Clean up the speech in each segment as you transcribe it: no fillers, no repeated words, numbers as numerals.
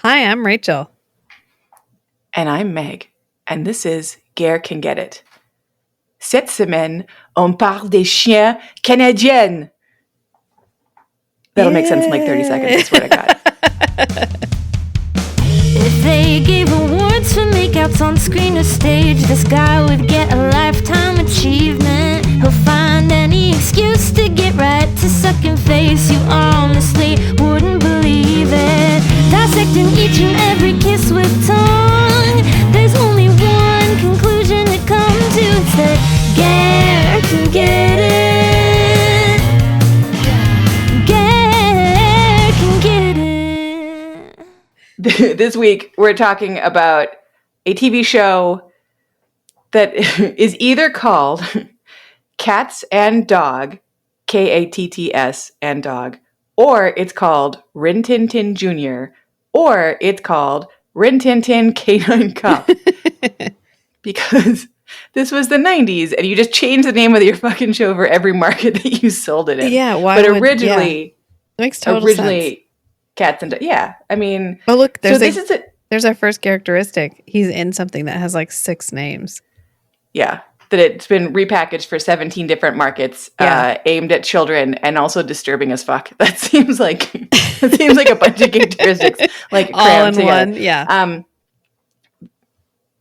Hi, I'm Rachel. And I'm Meg. And this is Guerre Can Get It. Cette semaine, on parle des chiens canadiennes. That'll make sense in like 30 seconds, I swear to God. If they gave awards for makeouts on screen or stage, this guy would get a lifetime achievement. He'll find any excuse to get right to sucking face. You honestly wouldn't believe it. Dissecting each and every kiss with tongue. There's only one conclusion to come to. It's that Guerre can get it. Guerre can get it. This week, we're talking about a TV show that is either called Cats and Dog, Katts and Dog, or it's called Rin Tin Tin Jr., or it's called Rin Tin Tin K-9 Cop. Because this was the 90s, and you just changed the name of your fucking show for every market that you sold it in. Yeah, why but would, originally, It makes total sense. Cats and Dogs. Yeah, I mean... Oh, look, there's our first characteristic. He's in something that has like 6 names. Yeah, that it's been repackaged for 17 different markets, aimed at children and also disturbing as fuck. That seems like a bunch of characteristics like all in together. one. Yeah.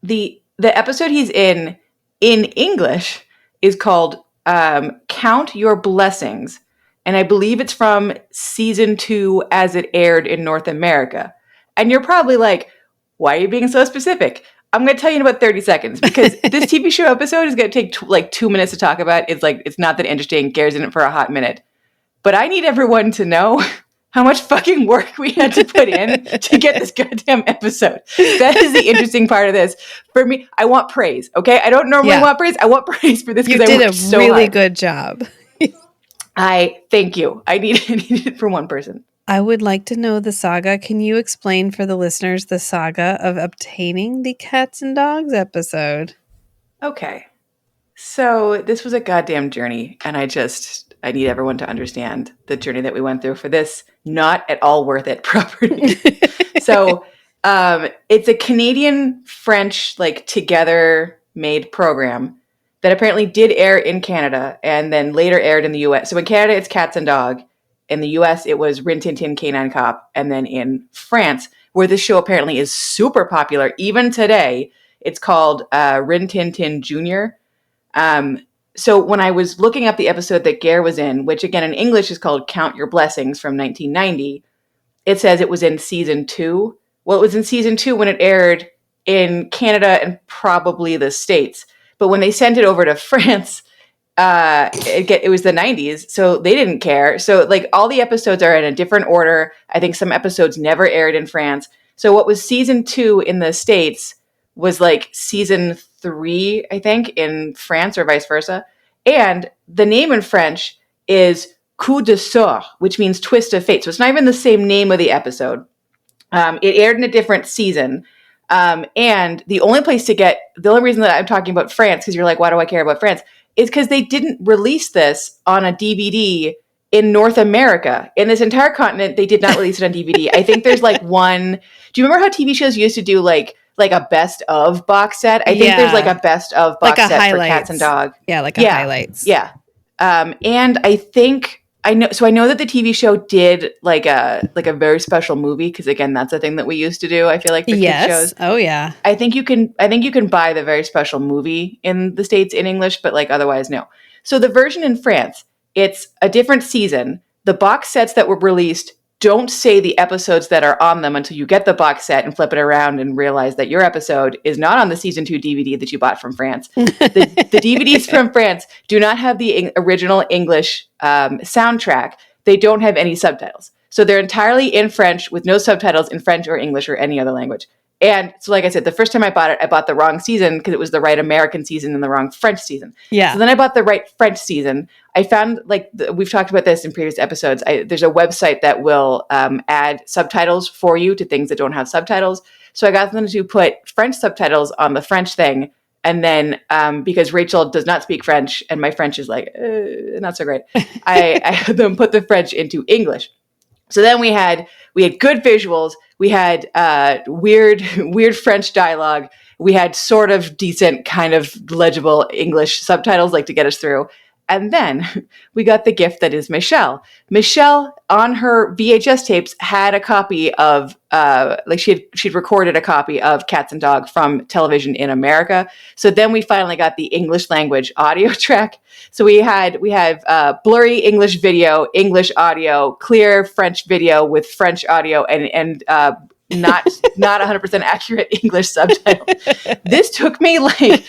The episode he's in English is called Count Your Blessings, and I believe it's from season 2 as it aired in North America. And you're probably like, why are you being so specific? I'm going to tell you in about 30 seconds, because this TV show episode is going to take 2 minutes to talk about. It's not that interesting. Gare's in it for a hot minute. But I need everyone to know how much fucking work we had to put in to get this goddamn episode. That is the interesting part of this. For me, I want praise, okay? I don't normally want praise. I want praise for this because I worked so hard. You did a really good job. Thank you. I need it for one person. I would like to know the saga. Can you explain for the listeners the saga of obtaining the Cats and Dogs episode? Okay. So this was a goddamn journey, and I need everyone to understand the journey that we went through for this not at all worth it property. So it's a Canadian-French together made program that apparently did air in Canada and then later aired in the US. So in Canada, it's Cats and Dog. In the US, it was Rin Tin Tin K-9 Cop. And then in France, where this show apparently is super popular, even today, it's called Rin Tin Tin Jr. So when I was looking up the episode that Gare was in, which again in English is called Count Your Blessings from 1990, it says it was in season 2. Well, it was in season 2 when it aired in Canada and probably the States. But when they sent it over to France, it was the 90s, so they didn't care. So all the episodes are in a different order. I think some episodes never aired in France. So what was season 2 in the States was season 3, I think, in France or vice versa. And the name in French is Coup de sort, which means twist of fate. So it's not even the same name of the episode. It aired in a different season. And the only reason that I'm talking about France, because you're like, why do I care about France? Is because they didn't release this on a DVD in North America. In this entire continent, they did not release it on DVD. I think there's one. Do you remember how TV shows used to do like a best of box set? I think there's a best of box set highlights. For Cats and Dog. Yeah, highlights. Yeah. And I know that the TV show did a very special movie, because again, that's a thing that we used to do. I feel like for kids shows. Oh yeah. I think you can buy the very special movie in the States in English, but otherwise no. So the version in France, it's a different season. The box sets that were released don't say the episodes that are on them until you get the box set and flip it around and realize that your episode is not on the season 2 DVD that you bought from France. The DVDs from France do not have the original English soundtrack. They don't have any subtitles. So they're entirely in French with no subtitles in French or English or any other language. And so, like I said, the first time I bought it, I bought the wrong season because it was the right American season and the wrong French season. Yeah. So then I bought the right French season. I found, we've talked about this in previous episodes, there's a website that will add subtitles for you to things that don't have subtitles. So I got them to put French subtitles on the French thing. And then because Rachel does not speak French and my French is not so great, I had them put the French into English. So then we had good visuals. We had weird French dialogue. We had sort of decent, kind of legible English subtitles, like to get us through. And then we got the gift that is Michelle. Michelle, on her VHS tapes, had a copy of, she'd recorded a copy of Cats and Dog from television in America. So then we finally got the English language audio track. So we have blurry English video, English audio, clear French video with French audio, and not 100% accurate English subtitle. This took me like.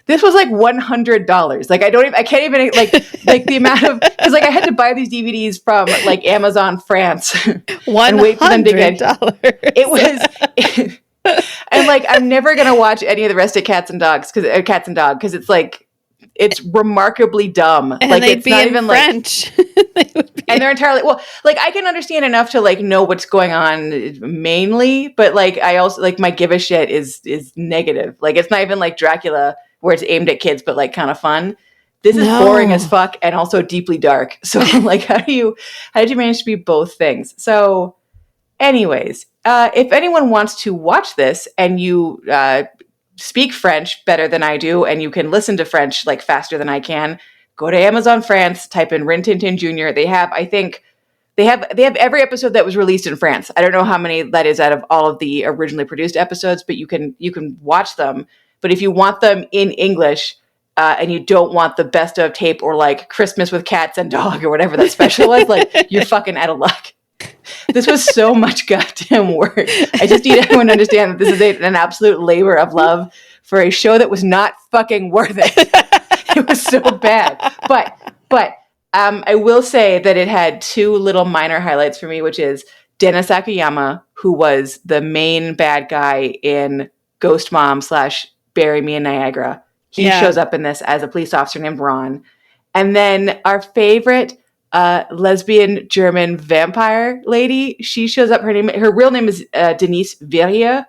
This was like $100. Like I can't even like the amount of, because like I had to buy these DVDs from like Amazon France and wait for them to get. It was, and like I'm never gonna watch any of the rest of Cats and Dog because it's like it's remarkably dumb. And like they'd it's be not in even French. and they're entirely like I can understand enough to like know what's going on mainly, but like I also like my give a shit is negative. Like it's not even like Dracula where it's aimed at kids but like kind of fun. This is boring as fuck and also deeply dark. So like how did you manage to be both things? So anyways, if anyone wants to watch this and you speak French better than I do and you can listen to French like faster than I can, go to Amazon France, type in Rin Tin Tin Jr. They have every episode that was released in France. I don't know how many that is out of all of the originally produced episodes, but you can watch them. But if you want them in English and you don't want the best of tape or like Christmas with Cats and Dog or whatever that special was, like you're fucking out of luck. This was so much goddamn work. I just need everyone to understand that this is an absolute labor of love for a show that was not fucking worth it. It was so bad. But I will say that it had two little minor highlights for me, which is Denise Akayama, who was the main bad guy in Ghost Mom / Bury Me in Niagara. He shows up in this as a police officer named Ron. And then our favorite lesbian German vampire lady, she shows up. Her real name is Denise Virieux.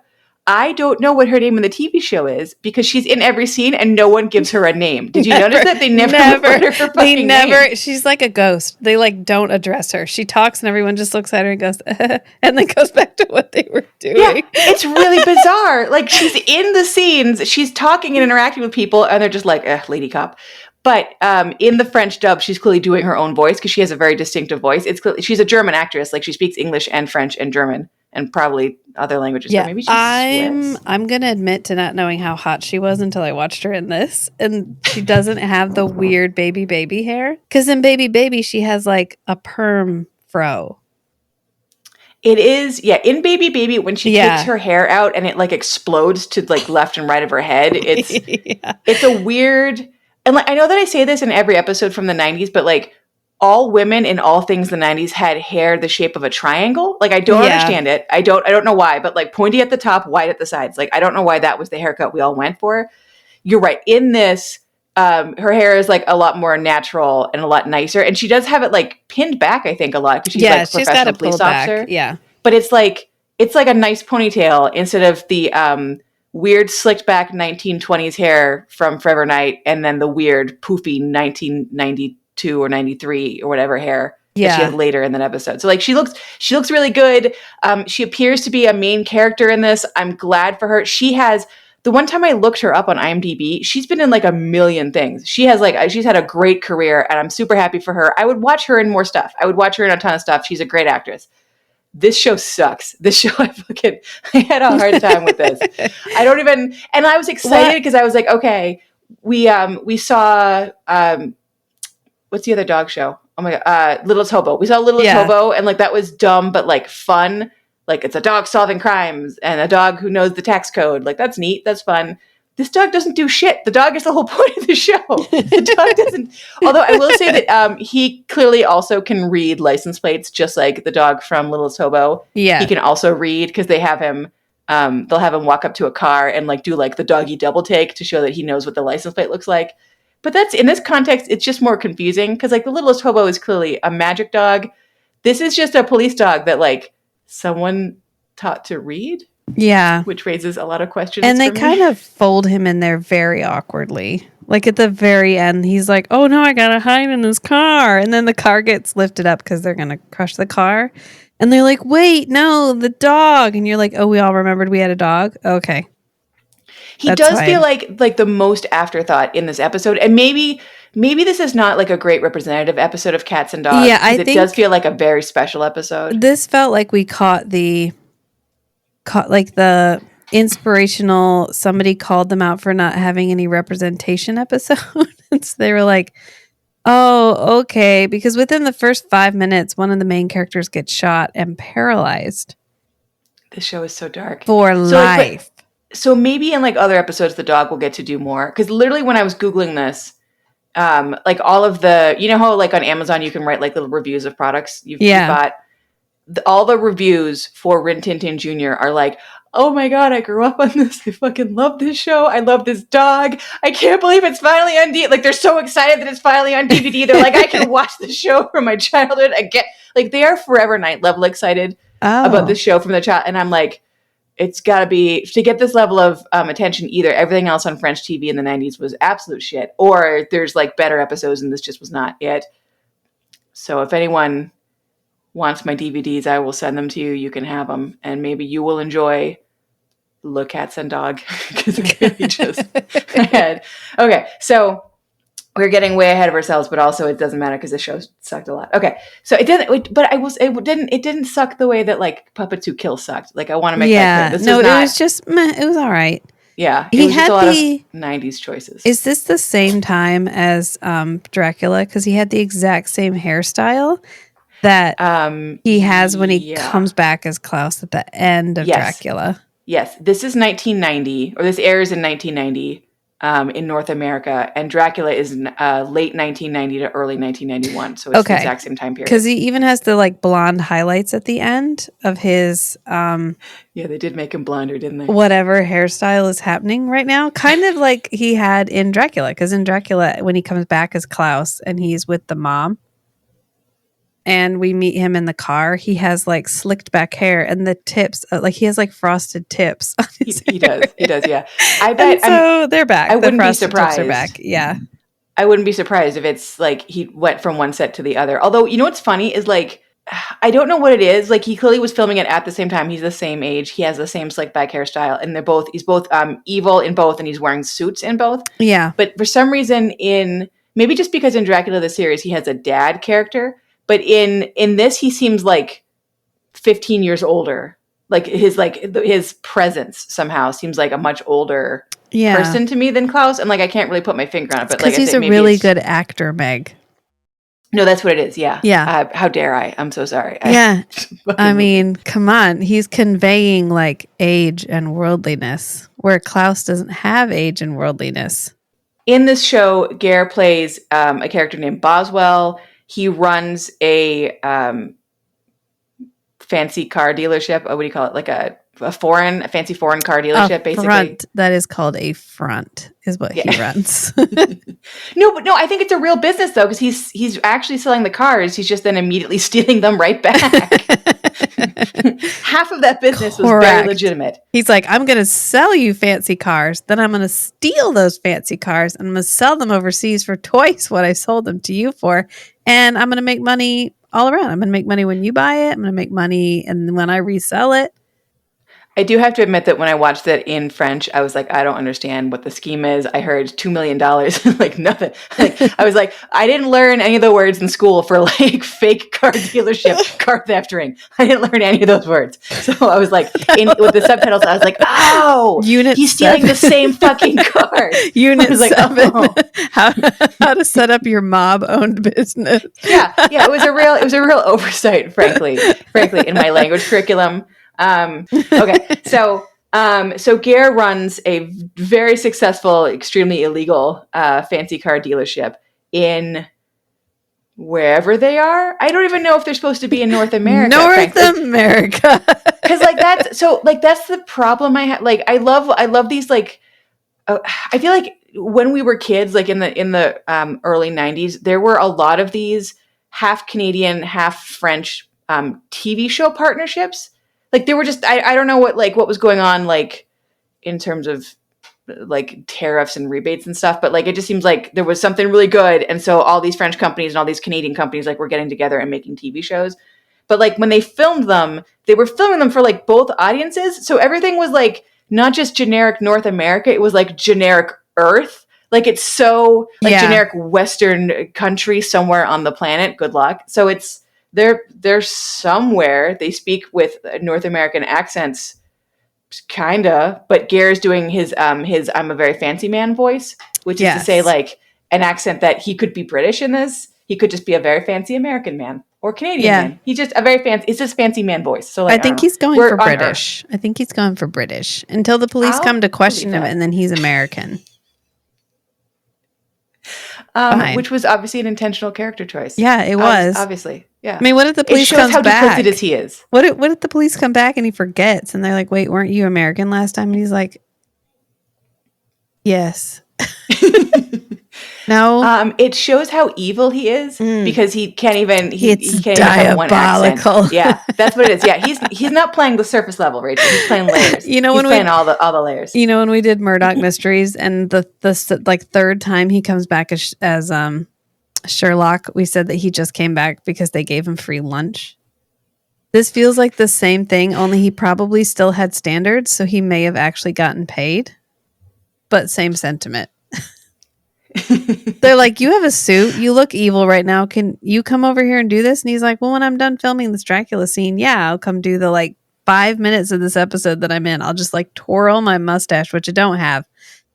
I don't know what her name in the TV show is because she's in every scene and no one gives her a name. Did you notice that? They never refer to her fucking name. She's like a ghost. They like don't address her. She talks and everyone just looks at her and goes, and then goes back to what they were doing. Yeah, it's really bizarre. Like she's in the scenes, she's talking and interacting with people and they're just like, lady cop. But in the French dub, she's clearly doing her own voice because she has a very distinctive voice. She's a German actress. Like she speaks English and French and German and probably other languages. Yeah, so maybe she's Swiss. I'm gonna admit to not knowing how hot she was until I watched her in this, and she doesn't have the weird baby hair. Because in Baby she has like a perm fro. It is, yeah. In Baby, when she takes her hair out and it like explodes to like left and right of her head, it's it's a weird. And like I know that I say this in every episode from the 90s, but like all women in all things the 90s had hair the shape of a triangle. Like I don't understand it. I don't know why, but like pointy at the top, wide at the sides. Like I don't know why that was the haircut we all went for. You're right. In this, her hair is like a lot more natural and a lot nicer. And she does have it like pinned back, I think, a lot because she's like a professional police officer. Yeah. But it's like a nice ponytail instead of the weird slicked back 1920s hair from Forever Night and then the weird poofy 1992 or 93 or whatever hair that she had later in that episode. So like she looks really good. She appears to be a main character in this. I'm glad for her. She has, the one time I looked her up on IMDb, she's been in like a million things. She's had a great career and I'm super happy for her. I would watch her in more stuff. I would watch her in a ton of stuff. She's a great actress. This show sucks. This show, I had a hard time with this. I don't even, and I was excited because I was like, okay, we saw, what's the other dog show? Oh my God, Littlest Hobo. We saw Littlest Hobo and like that was dumb, but like fun. Like it's a dog solving crimes and a dog who knows the tax code. Like that's neat. That's fun. This dog doesn't do shit. The dog is the whole point of the show. The dog doesn't. Although I will say that he clearly also can read license plates, just like the dog from Littlest Hobo. Yeah, he can also read because they have him. They'll have him walk up to a car and like do like the doggy double take to show that he knows what the license plate looks like. But that's in this context, it's just more confusing because like the Littlest Hobo is clearly a magic dog. This is just a police dog that like someone taught to read. Yeah. Which raises a lot of questions. And they kind of fold him in there very awkwardly. Like at the very end, he's like, "Oh no, I gotta hide in this car," and then the car gets lifted up because they're gonna crush the car, and they're like, "Wait, no, the dog," and you're like, "Oh, we all remembered we had a dog." Okay, He that's does fine. feel like the most afterthought in this episode, and maybe this is not like a great representative episode of Cats and Dogs. Yeah, I it think does feel like a very special episode. this felt like we caught like the inspirational. Somebody called them out for not having any representation episode, and so they were like, "Oh, okay," because within the first 5 minutes, one of the main characters gets shot and paralyzed This show is so dark for like, life. So maybe in like other episodes, the dog will get to do more. Because literally, when I was googling this, like all of the, you know how like on Amazon you can write like little reviews of products you bought. All the reviews for Rin Tin Tin Jr. are like, "Oh my god, I grew up on this. I fucking love this show. I love this dog. I can't believe it's finally on DVD." Like they're so excited that it's finally on DVD. They're like, "I can watch the show from my childhood again." Like they are forever night level excited about this show from the child, and I'm like, it's got to be, to get this level of attention, either everything else on French TV in the 90s was absolute shit, or there's like better episodes and this just was not it. So if anyone wants my DVDs, I will send them to you. You can have them, and maybe you will enjoy Le Cats and Dog, because it really just had. Okay, so we're getting way ahead of ourselves, but also it doesn't matter because the show sucked a lot. Okay, so it didn't suck the way that like Puppets Who Kill sucked. Like I want to make that clear. It was just meh, it was all right. Yeah, he was had just a lot of 90s choices. Is this the same time as Dracula? Because he had the exact same hairstyle that he has when he comes back as Klaus at the end of Dracula. Yes, this is 1990, or this airs in 1990 in North America, and Dracula is late 1990 to early 1991, so it's the exact same time period. Because he even has the like blonde highlights at the end of his yeah, they did make him blonder, didn't they? Whatever hairstyle is happening right now, kind of like he had in Dracula. Because in Dracula, when he comes back as Klaus and he's with the mom, and we meet him in the car, he has like slicked back hair, and the tips, like he has like frosted tips. He does, yeah. I bet. So they're back. I wouldn't be surprised. Tips are back. Yeah, I wouldn't be surprised if it's like he went from one set to the other. Although, you know what's funny is like, I don't know what it is. Like he clearly was filming it at the same time. He's the same age. He has the same slick back hairstyle, and he's both evil in both, and he's wearing suits in both. Yeah. But for some reason, maybe just because in Dracula the series he has a dad character. But in this, he seems like 15 years older. Like his presence somehow seems like a much older person to me than Klaus. And like I can't really put my finger on it. But like he's a really good actor, Meg. No, that's what it is. Yeah. Yeah. How dare I? I'm so sorry. Yeah. I mean, come on. He's conveying like age and worldliness, where Klaus doesn't have age and worldliness. In this show, Gare plays a character named Boswell. He runs a fancy car dealership. What do you call it? Like a fancy foreign car dealership, basically. Front. That is called a front, is what he runs. No, I think it's a real business though, because he's actually selling the cars. He's just then immediately stealing them right back. Half of that business was very legitimate. He's like, I'm going to sell you fancy cars, then I'm going to steal those fancy cars, and I'm going to sell them overseas for twice what I sold them to you for. And I'm going to make money all around. I'm going to make money when you buy it. I'm going to make money and when I resell it. I do have to admit that when I watched it in French, I was like, I don't understand what the scheme is. I heard $2 million, like nothing. Like I was like, I didn't learn any of the words in school for like fake car dealership, car theft ring. I didn't learn any of those words. So I was like, with the subtitles, I was like, oh, he's stealing the same fucking car. Unit 7, oh. how to set up your mob-owned business. Yeah, it was a real oversight, frankly, in my language curriculum. Okay, so Gare runs a very successful, extremely illegal fancy car dealership in wherever they are. I don't even know if they're supposed to be in North America. America, because that's the problem I have. Like I love these like. I feel like when we were kids, like in the early 90s, there were a lot of these half Canadian, half French TV show partnerships. Like there were just I don't know what was going on like in terms of like tariffs and rebates and stuff, but like it just seems like there was something really good, and so all these French companies and all these Canadian companies like were getting together and making TV shows. But like when they filmed them, they were filming them for like both audiences, so everything was like not just generic North America, it was like generic Earth. Like it's so like generic Western country somewhere on the planet. Good luck. So it's they're somewhere. They speak with North American accents, kinda. But Gare's doing his I'm a very fancy man voice, which is to say like an accent that he could be British in this. He could just be a very fancy American man or Canadian man. He's just a very fancy. It's just fancy man voice. So like, I think he's going for British. I think he's going for British until the police come to question him, and then he's American. Which was obviously an intentional character choice. Yeah, it was. Obviously, yeah. I mean, what if the police comes back? It shows how depicted as he is. What if the police come back and he forgets, and they're like, "Wait, weren't you American last time?" And he's like, "Yes." No. It shows how evil he is because he can't even. He can't diabolical. Even have one accent. Yeah, that's what it is. Yeah, he's not playing the surface level, Rachel. He's playing layers. He's playing all the layers. You know, when we did Murdoch Mysteries, and the like third time he comes back as Sherlock, we said that he just came back because they gave him free lunch. This feels like the same thing, only he probably still had standards, so he may have actually gotten paid. But same sentiment. They're like, you have a suit, you look evil right now, can you come over here and do this? And he's like, well, when I'm done filming this Dracula scene, I'll come do the like 5 minutes of this episode that I'm in. I'll just like twirl my mustache, which I don't have,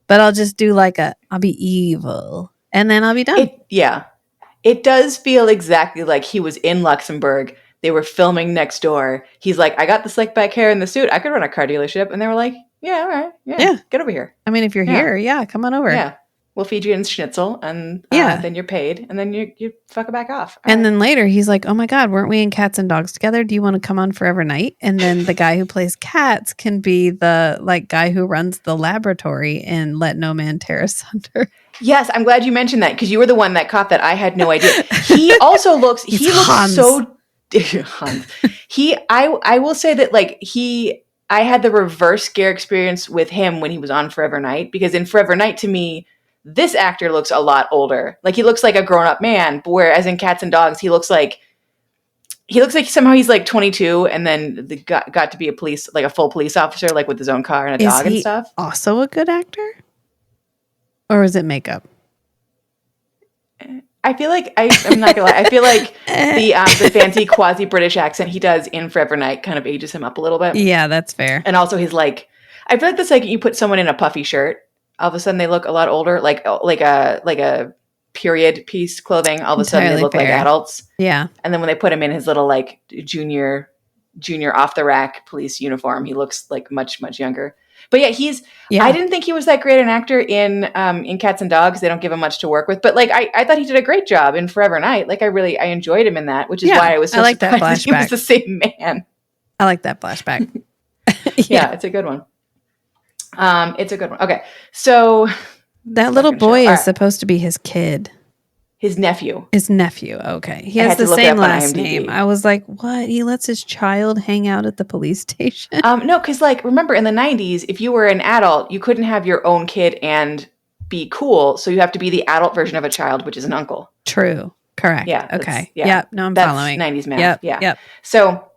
but I'll just do like I'll be evil and then I'll be done. It does feel exactly like he was in Luxembourg. They were filming next door. He's like, I got the slick back hair and the suit, I could run a car dealership. And they were like, yeah, all right, yeah, get over here. I mean, if you're here, come on over. Yeah. We'll feed you in schnitzel, and then you're paid, and then you fuck it back off. Then later, he's like, oh my God, weren't we in Cats and Dogs together? Do you want to come on Forever Night? And then the guy who plays Cats can be the like guy who runs the laboratory and Let No Man Tear Asunder. Yes, I'm glad you mentioned that because you were the one that caught that. I had no idea. He also looks, he looks Hans. so, Hans. I will say that like I had the reverse scare experience with him when he was on Forever Night, because in Forever Night, to me, this actor looks a lot older. Like he looks like a grown-up man, but whereas in Cats and Dogs, he looks like somehow he's like 22 and then got to be a full police officer, like with his own car and a dog and stuff. Also a good actor? Or is it makeup? I feel like I'm not gonna lie. I feel like the fancy quasi-British accent he does in Forever Night kind of ages him up a little bit. Yeah, that's fair. And also he's like, I feel like the second you put someone in a puffy shirt, all of a sudden they look a lot older, like a period piece clothing. All of a sudden they look like adults. Yeah. And then when they put him in his little like junior off the rack police uniform, he looks like much, much younger. But yeah, I didn't think he was that great an actor in Cats and Dogs. They don't give him much to work with, but like I thought he did a great job in Forever Night. Like I enjoyed him in that, which is why I was so surprised that he was the same man. I like that flashback. Yeah, it's a good one. It's a good one. Okay, so that little boy is supposed to be his kid. His nephew. Okay. He has the same last name. I was like, what? He lets his child hang out at the police station? No, because like, remember in the 90s, if you were an adult, you couldn't have your own kid and be cool. So you have to be the adult version of a child, which is an uncle. True. Correct. Yeah. Okay. Yep. No, I'm following. 90s math. Yep. So,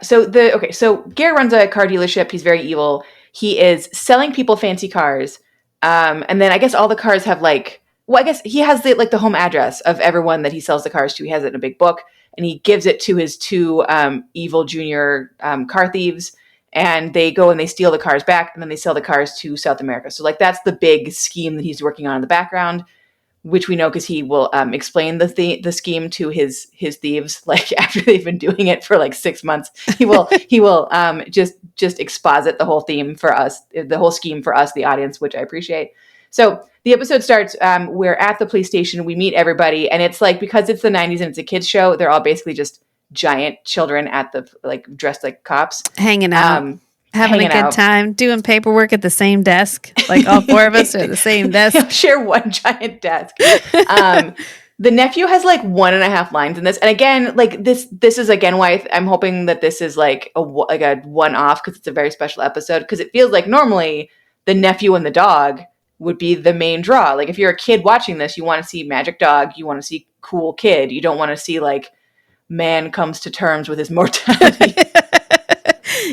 So Gare runs a car dealership. He's very evil. He is selling people fancy cars. And then I guess all the cars have like, well, I guess he has the home address of everyone that he sells the cars to. He has it in a big book, and he gives it to his two evil junior car thieves, and they go and they steal the cars back, and then they sell the cars to South America. So like that's the big scheme that he's working on in the background, which we know because he will explain the scheme to his thieves. Like after they've been doing it for like 6 months, he will just exposit the whole scheme for us, the audience, which I appreciate. So the episode starts, we're at the police station, we meet everybody, and it's like, because it's the 90s and it's a kids show, they're all basically just giant children at the, like, dressed like cops. Hanging out. Having a good time, doing paperwork at the same desk. Like all four of us are at the same desk. Share one giant desk. The nephew has like 1.5 lines in this. And again, like this is again why I'm hoping that this is like a one-off, because it's a very special episode, because it feels like normally the nephew and the dog would be the main draw. Like if you're a kid watching this, you want to see magic dog, you want to see cool kid. You don't want to see like man comes to terms with his mortality.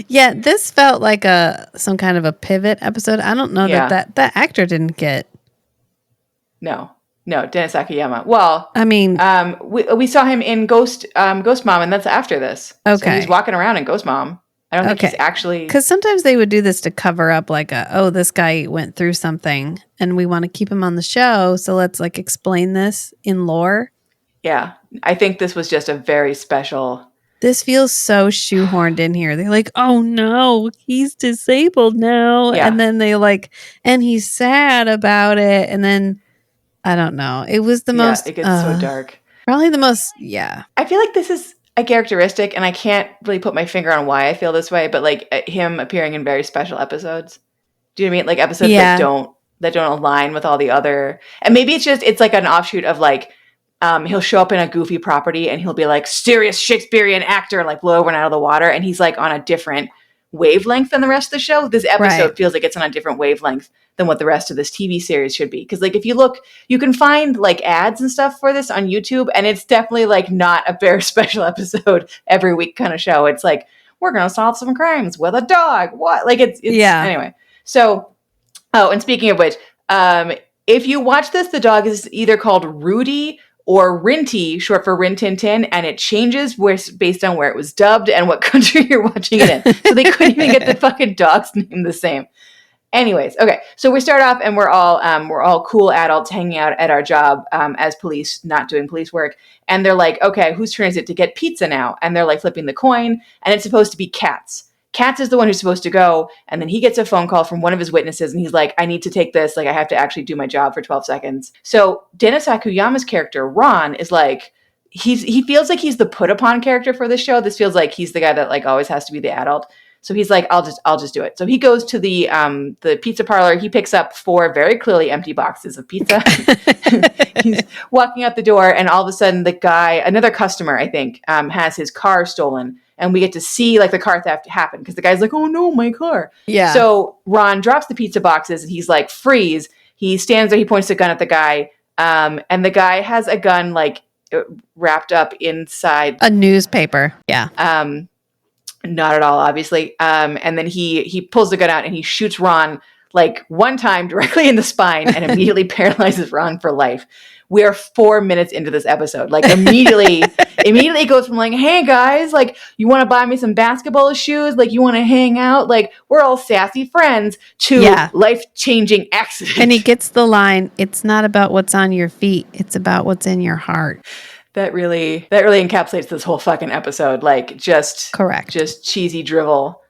Yeah, this felt like some kind of a pivot episode. I don't know that actor didn't get. No, Dennis Akayama. Well, I mean, we saw him in Ghost Mom, and that's after this. Okay, so he's walking around in Ghost Mom. I don't think he's actually, because sometimes they would do this to cover up like this guy went through something, and we want to keep him on the show, so let's like explain this in lore. Yeah, I think this was just a very special. This feels so shoehorned in here. They're like, oh no, he's disabled now. Yeah. And then they like, and he's sad about it. And then, I don't know. It was the most. It gets so dark. Probably the most, yeah. I feel like this is a characteristic, and I can't really put my finger on why I feel this way, but like him appearing in very special episodes. Do you know what I mean? Like episodes that don't align with all the other, and maybe it's like an offshoot of like, he'll show up in a goofy property and he'll be like serious Shakespearean actor, like blow everyone out of the water. And he's like on a different wavelength than the rest of the show. This episode feels like it's on a different wavelength than what the rest of this TV series should be. Cause like, if you look, you can find like ads and stuff for this on YouTube, and it's definitely like not a very special episode every week kind of show. It's like, we're going to solve some crimes with a dog. What? Like it's anyway. So, and speaking of which, if you watch this, the dog is either called Rudy or Rinty, short for Rin Tin Tin, and it changes based on where it was dubbed and what country you're watching it in. So they couldn't even get the fucking dog's name the same. Anyways, okay, so we start off and we're all cool adults hanging out at our job as police, not doing police work, and they're like, okay, whose turn is it to get pizza now? And they're like flipping the coin, and it's supposed to be Katz. Katz is the one who's supposed to go, and then he gets a phone call from one of his witnesses, and he's like, I need to take this, like I have to actually do my job for 12 seconds. So Dennis Akuyama's character, Ron, is like, he feels like he's the put upon character for this show. This feels like he's the guy that like always has to be the adult. So he's like, I'll just do it. So he goes to the pizza parlor. He picks up 4 very clearly empty boxes of pizza. He's walking out the door, and all of a sudden the guy, another customer, I think, has his car stolen. And we get to see like the car theft happen because the guy's like, oh no, my car. Yeah. So Ron drops the pizza boxes and he's like, freeze. He stands there, he points a gun at the guy. And the guy has a gun like wrapped up inside a newspaper. Yeah. Not at all, obviously. And then he pulls the gun out and he shoots Ron like one time directly in the spine and immediately paralyzes Ron for life. We are 4 minutes into this episode. Like immediately goes from like, hey guys, like you want to buy me some basketball shoes? Like you want to hang out? Like we're all sassy friends to life-changing accident. And he gets the line, it's not about what's on your feet. It's about what's in your heart. That really encapsulates this whole fucking episode. Like just cheesy drivel.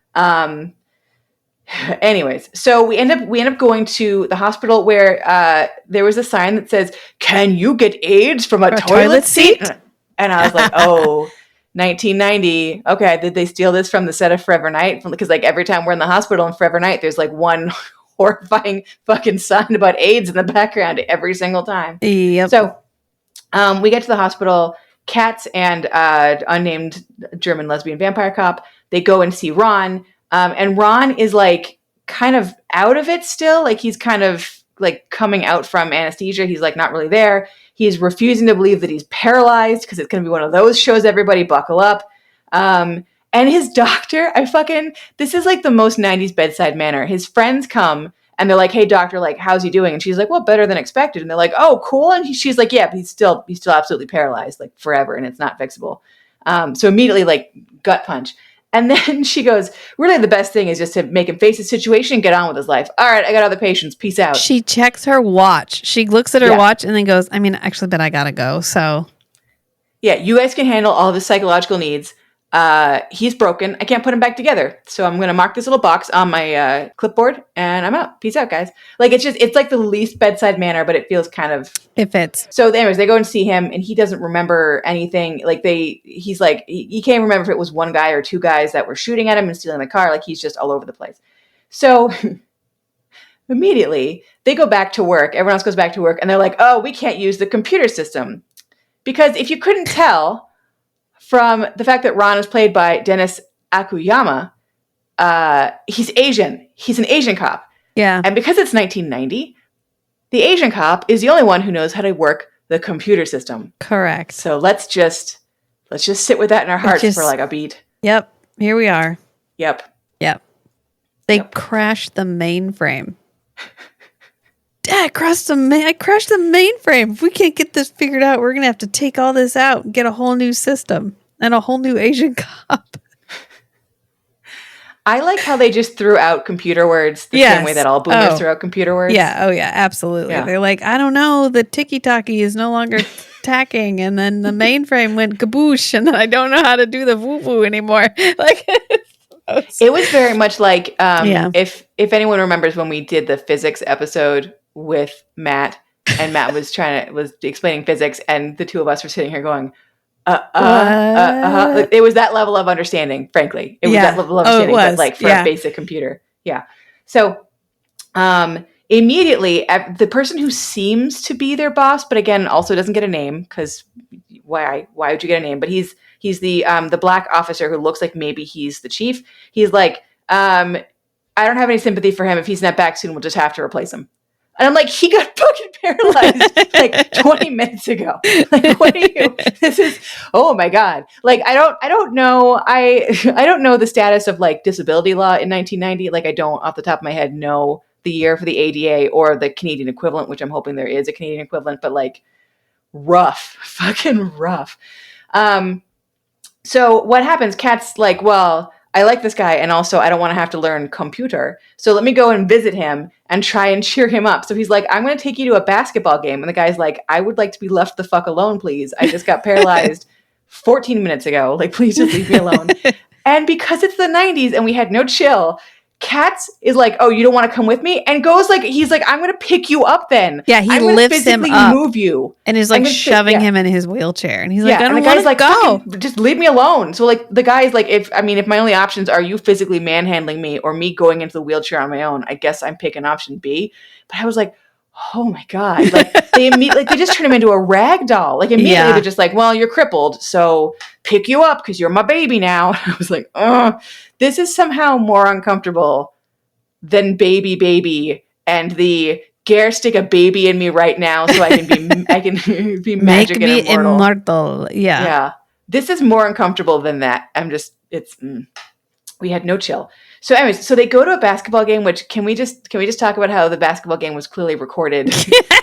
Anyways, so we end up going to the hospital where there was a sign that says, "Can you get AIDS from a toilet seat?" And I was like, "Oh, 1990. Okay, did they steal this from the set of Forever Night?" Because like every time we're in the hospital in Forever Night, there's like one horrifying fucking sign about AIDS in the background every single time. Yep. So we get to the hospital. Katz and unnamed German lesbian vampire cop, they go and see Ron. And Ron is like kind of out of it still. Like he's kind of like coming out from anesthesia. He's like not really there. He's refusing to believe that he's paralyzed because it's going to be one of those shows. Everybody buckle up. And his doctor, this is like the most 90s bedside manner. His friends come and they're like, hey doctor, like, how's he doing? And she's like, well, better than expected. And they're like, oh, cool. And she's like, yeah, but he's still absolutely paralyzed, like forever. And it's not fixable. So immediately like gut punch. And then she goes, really the best thing is just to make him face the situation and get on with his life. All right, I got other patients. Peace out. She checks her watch. She looks at her watch and then goes, I mean, actually, but I got to go. So. Yeah, you guys can handle all of his psychological needs. He's broken. I can't put him back together. So I'm going to mark this little box on my clipboard and I'm out. Peace out, guys. Like, it's like the least bedside manner, but it feels kind of. It fits. So anyways, they go and see him and he doesn't remember anything. Like he's like, he can't remember if it was one guy or 2 guys that were shooting at him and stealing the car. Like he's just all over the place. So immediately they go back to work. Everyone else goes back to work and they're like, oh, we can't use the computer system. Because if you couldn't tell, from the fact that Ron is played by Dennis Akuyama, he's Asian. He's an Asian cop. Yeah. And because it's 1990, the Asian cop is the only one who knows how to work the computer system. Correct. So let's just sit with that in our hearts for like a beat. Yep. Here we are. Yep. They crashed the mainframe. Dad, I crashed the mainframe. If we can't get this figured out, we're going to have to take all this out and get a whole new system and a whole new Asian cop. I like how they just threw out computer words the same way that all boomers threw out computer words. Yeah. Oh, yeah. Absolutely. Yeah. They're like, I don't know. The tiki-taki is no longer tacking. And then the mainframe went kaboosh. And then I don't know how to do the woo-woo anymore. Like, it was very much like if anyone remembers when we did the physics episode with Matt, and Matt was explaining physics, and the two of us were sitting here going, Like, it was that level of understanding, frankly. It was that level of understanding, but like for a basic computer. Yeah. So immediately, the person who seems to be their boss, but again, also doesn't get a name, because why would you get a name? But he's the black officer who looks like maybe he's the chief. He's like, I don't have any sympathy for him. If he's not back soon, we'll just have to replace him. And I'm like, he got fucking paralyzed like 20 minutes ago. Like, what are you? This is, oh my God. Like, I don't know. I don't know the status of like disability law in 1990. Like, I don't off the top of my head know the year for the ADA or the Canadian equivalent, which I'm hoping there is a Canadian equivalent, but like fucking rough. So what happens? Kat's like, well, I like this guy, and also I don't want to have to learn computer. So let me go and visit him and try and cheer him up. So he's like, I'm going to take you to a basketball game. And the guy's like, I would like to be left the fuck alone, please. I just got paralyzed 14 minutes ago. Like, please just leave me alone. And because it's the 90s and we had no chill, Katz is like, oh, you don't want to come with me? And goes like, he's like, I'm going to pick you up then. Yeah, he I'm lifts him up. Move you. And is like shoving him in his wheelchair. And he's like, I don't want to like, go. Just leave me alone. So like the guy's like, if my only options are you physically manhandling me or me going into the wheelchair on my own, I guess I'm picking option B. But I was like, oh my God. Like they just turn him into a rag doll. Like immediately they're just like, well, you're crippled, so pick you up because you're my baby now. I was like, oh, this is somehow more uncomfortable than baby and the Gare stick a baby in me right now so I can be magic and immortal. Yeah. This is more uncomfortable than that. We had no chill. So anyways, so they go to a basketball game, which can we just talk about how the basketball game was clearly recorded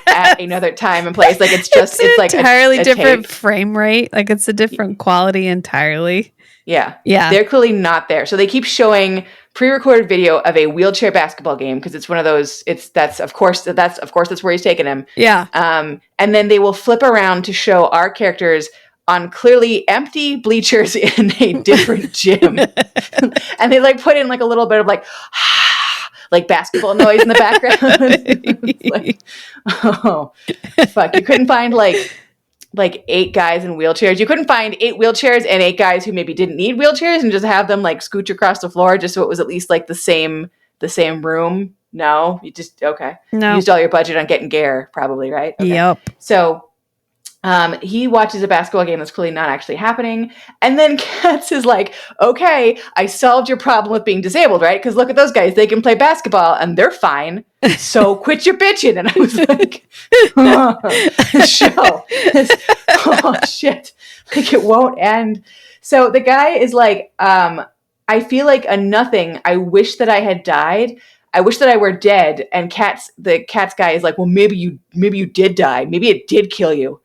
at another time and place? Like it's like entirely different frame rate. Like it's a different quality entirely. Yeah. They're clearly not there. So they keep showing pre-recorded video of a wheelchair basketball game because it's one of those. That's of course that's where he's taking him. Yeah. And then they will flip around to show our characters on clearly empty bleachers in a different gym, and they like put in like a little bit of like basketball noise in the background. Like, oh fuck! You couldn't find like 8 guys in wheelchairs. You couldn't find 8 wheelchairs and 8 guys who maybe didn't need wheelchairs and just have them like scooch across the floor just so it was at least like the same room. No, you just, okay. No. You used all your budget on getting Gare probably, right? Okay. Yep. So he watches a basketball game that's clearly not actually happening. And then Katz is like, okay, I solved your problem with being disabled, right? Because look at those guys. They can play basketball and they're fine. So quit your bitching. And I was like, show. Oh, shit. Like it won't end. So the guy is like, I feel like a nothing. I wish that I had died. I wish that I were dead. And the Katz guy is like, well, maybe you did die. Maybe it did kill you.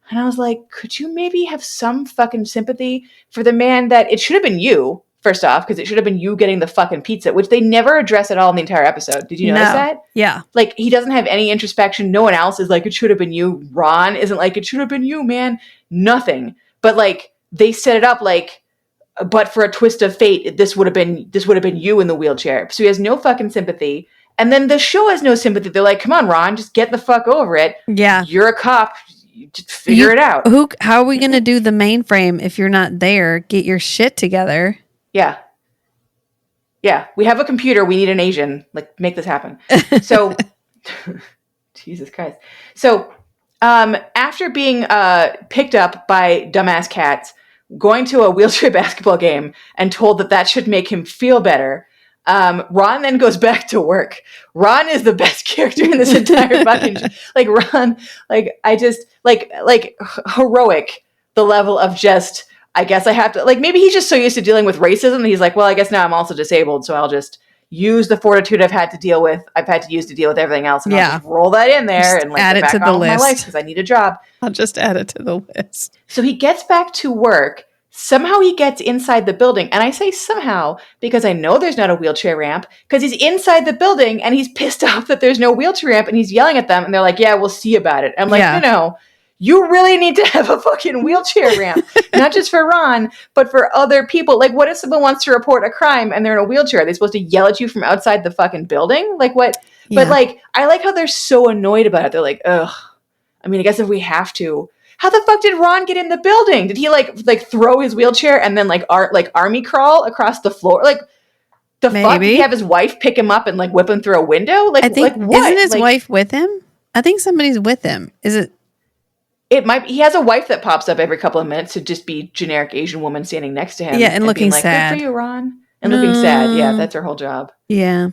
And I was like, could you maybe have some fucking sympathy for the man that it should have been you, first off, because it should have been you getting the fucking pizza, which they never address at all in the entire episode. Did you notice that? Yeah. Like, he doesn't have any introspection. No one else is like, it should have been you. Ron isn't like, it should have been you, man. Nothing. But like, they set it up like, but for a twist of fate, this would have been you in the wheelchair. So he has no fucking sympathy. And then the show has no sympathy. They're like, come on, Ron, just get the fuck over it. Yeah. You're a cop. You just figure it out. How are we going to do the mainframe if you're not there? Get your shit together. Yeah. Yeah. We have a computer. We need an Asian. Like, make this happen. So, Jesus Christ. So, after being picked up by dumbass Katz, going to a wheelchair basketball game and told that should make him feel better, Ron then goes back to work. Ron is the best character in this entire fucking show. Like Ron, like I just like heroic, the level of just, I guess I have to, like, maybe he's just so used to dealing with racism that he's like, well, I guess now I'm also disabled, so I'll just use the fortitude I've had to use to deal with everything else, and I'll just roll that in there just and like add get it back to the on with my list. life because I need a job. I'll just add it to the list. So he gets back to work. Somehow he gets inside the building. And I say somehow because I know there's not a wheelchair ramp, because he's inside the building and he's pissed off that there's no wheelchair ramp, and he's yelling at them and they're like, yeah, we'll see about it. I'm like, no, you really need to have a fucking wheelchair ramp, not just for Ron, but for other people. Like, what if someone wants to report a crime and they're in a wheelchair? Are they supposed to yell at you from outside the fucking building? Like, what? Yeah. But like, I like how they're so annoyed about it. They're like, ugh, I mean, I guess if we have to. How the fuck did Ron get in the building? Did he like throw his wheelchair and then like army crawl across the floor? Like, the fuck? Did he have his wife pick him up and like whip him through a window? Like, I think, like what? Isn't his like, wife with him? I think somebody's with him. Is it? It might be. He has a wife that pops up every couple of minutes to just be generic Asian woman standing next to him. Yeah, and looking like, sad. Good for you, Ron. And looking sad. Yeah, that's her whole job. Yeah.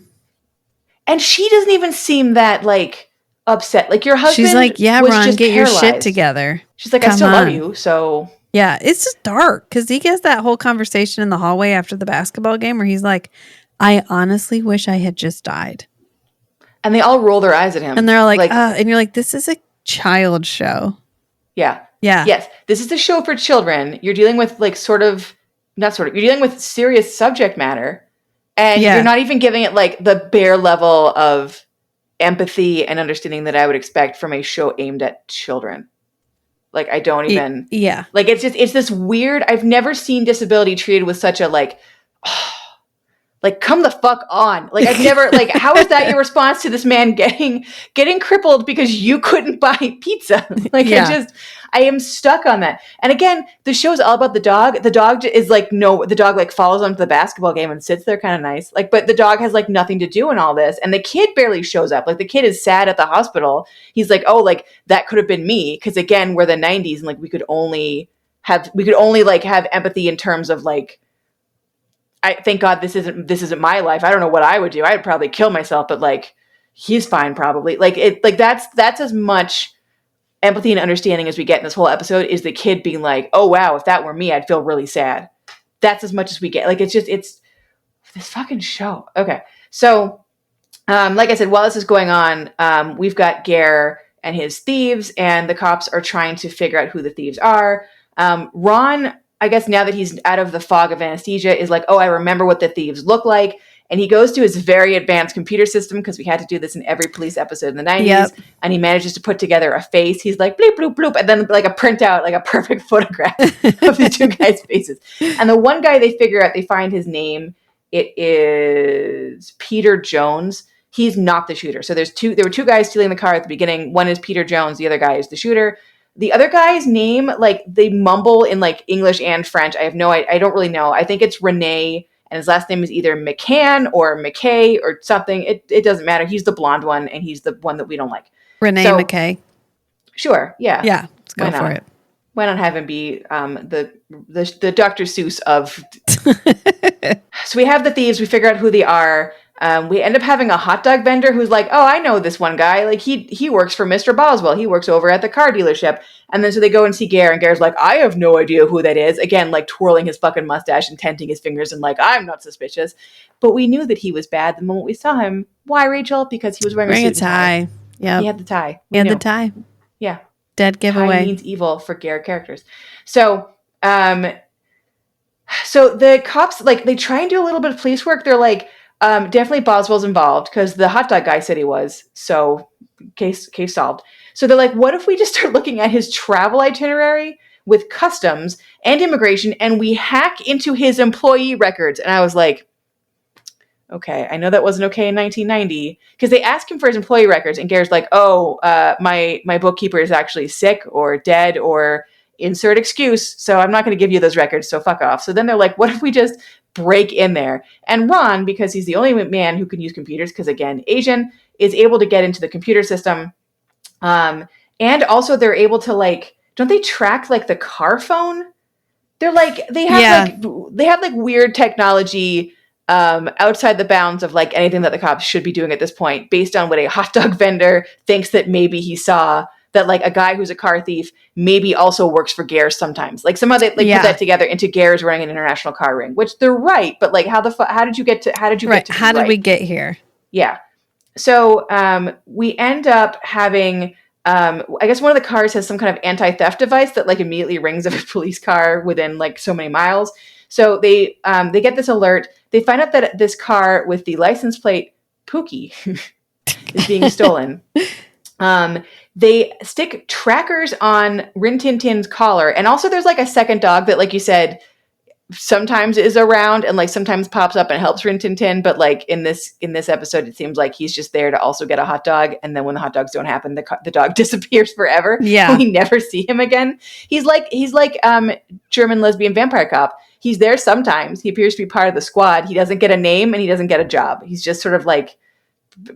And she doesn't even seem that like upset. Like, your husband. She's like, yeah, Ron, get paralyzed. your shit together. She's like, I still love you. So yeah, it's just dark because he gets that whole conversation in the hallway after the basketball game where he's like, I honestly wish I had just died. And they all roll their eyes at him. And they're all like, and you're like, this is a child show. Yeah. Yeah. Yes. This is a show for children. You're dealing with like you're dealing with serious subject matter. And you're not even giving it like the bare level of empathy and understanding that I would expect from a show aimed at children. Like, I don't even. Yeah. Like, it's this weird, I've never seen disability treated with such a like, like, come the fuck on. Like, I've never, like, how is that your response to this man getting crippled because you couldn't buy pizza? Like, I am stuck on that. And again, the show's all about the dog. The dog is like, the dog like follows them to the basketball game and sits there kind of nice. Like, but the dog has like nothing to do in all this. And the kid barely shows up. Like, the kid is sad at the hospital. He's like, oh, like, that could have been me. Cause again, we're the 90s and like, we could only like have empathy in terms of like, I thank God this isn't my life. I don't know what I would do. I'd probably kill myself, but like, he's fine probably. Like, it, like that's as much empathy and understanding as we get in this whole episode, is the kid being like, oh wow, if that were me, I'd feel really sad. That's as much as we get. Like, it's this fucking show. Okay. So, like I said, while this is going on, we've got Gare and his thieves, and the cops are trying to figure out who the thieves are. Ron, I guess now that he's out of the fog of anesthesia, is like, oh, I remember what the thieves look like. And he goes to his very advanced computer system, because we had to do this in every police episode in the 90s. And he manages to put together a face. He's like, bloop, bloop, bloop. And then like a printout, like a perfect photograph of the two guys' faces. And the one guy they figure out, they find his name. It is Peter Jones. He's not the shooter. So there were two guys stealing the car at the beginning. One is Peter Jones. The other guy is the shooter. The other guy's name, like, they mumble in like English and French. I don't really know. I think it's Rene, and his last name is either McCann or McKay or something. It doesn't matter. He's the blonde one, and he's the one that we don't like. Rene McKay. Sure. Yeah. Yeah. Let's go for it. Why not have him be the Dr. Seuss of? So we have the thieves. We figure out who they are. We end up having a hot dog vendor who's like, oh, I know this one guy. Like, he works for Mr. Boswell. He works over at the car dealership. And then so they go and see Gare, and Gare's like, I have no idea who that is. Again, like twirling his fucking mustache and tenting his fingers and like, I'm not suspicious. But we knew that he was bad the moment we saw him. Why, Rachel? Because he was wearing a suit and tie. Yeah. He had the tie. He had the tie. Yeah. Dead giveaway. Tie means evil for Gare characters. So, so the cops, like, they try and do a little bit of police work. They're like, definitely Boswell's involved because the hot dog guy said he was. So case solved. So they're like, what if we just start looking at his travel itinerary with customs and immigration, and we hack into his employee records? And I was like, okay, I know that wasn't okay in 1990, because they ask him for his employee records, and Gare's like, oh, my bookkeeper is actually sick or dead or insert excuse, so I'm not going to give you those records, so fuck off. So then they're like, what if we just break in there? And Ron, because he's the only man who can use computers, because again, Asian, is able to get into the computer system. And also they're able to, like, don't they track like the car phone? They're like, they have like weird technology outside the bounds of like anything that the cops should be doing at this point, based on what a hot dog vendor thinks that maybe he saw, that like a guy who's a car thief maybe also works for Gares sometimes. Like somehow they put that together into Gares running an international car ring, which they're right, but like how did you get to How did we get here? Yeah. So we end up having, I guess one of the cars has some kind of anti-theft device that like immediately rings of a police car within like so many miles. So they get this alert. They find out that this car with the license plate Pookie is being stolen. They stick trackers on Rin Tin Tin's collar. And also there's like a second dog that, like you said, sometimes is around and like sometimes pops up and helps Rin Tin Tin. But like in this episode, it seems like he's just there to also get a hot dog. And then when the hot dogs don't happen, the dog disappears forever. Yeah. We never see him again. He's like German lesbian vampire cop. He's there sometimes. He appears to be part of the squad. He doesn't get a name and he doesn't get a job. He's just sort of like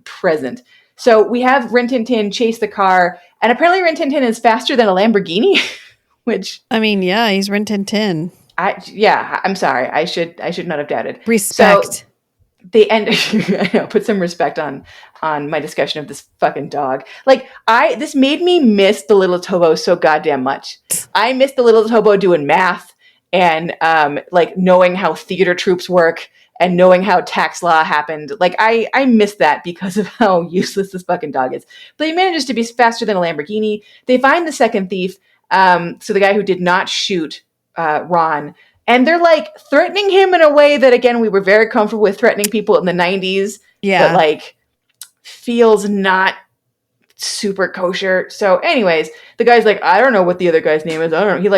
present. So we have Rin Tin Tin chase the car, and apparently Rin Tin Tin is faster than a Lamborghini, which... I mean, yeah, he's Rin Tin Tin. I'm sorry. I should not have doubted. Respect. So they end... I know, put some respect on my discussion of this fucking dog. Like, this made me miss the Littlest Hobo so goddamn much. I miss the Littlest Hobo doing math and like knowing how theater troops work and knowing how tax law happened. Like, I miss that because of how useless this fucking dog is. But he manages to be faster than a Lamborghini. They find the second thief, so the guy who did not shoot Ron, and they're, like, threatening him in a way that, again, we were very comfortable with threatening people in the 90s. Yeah. That, like, feels not super kosher. So, anyways, the guy's like, I don't know what the other guy's name is. I don't know.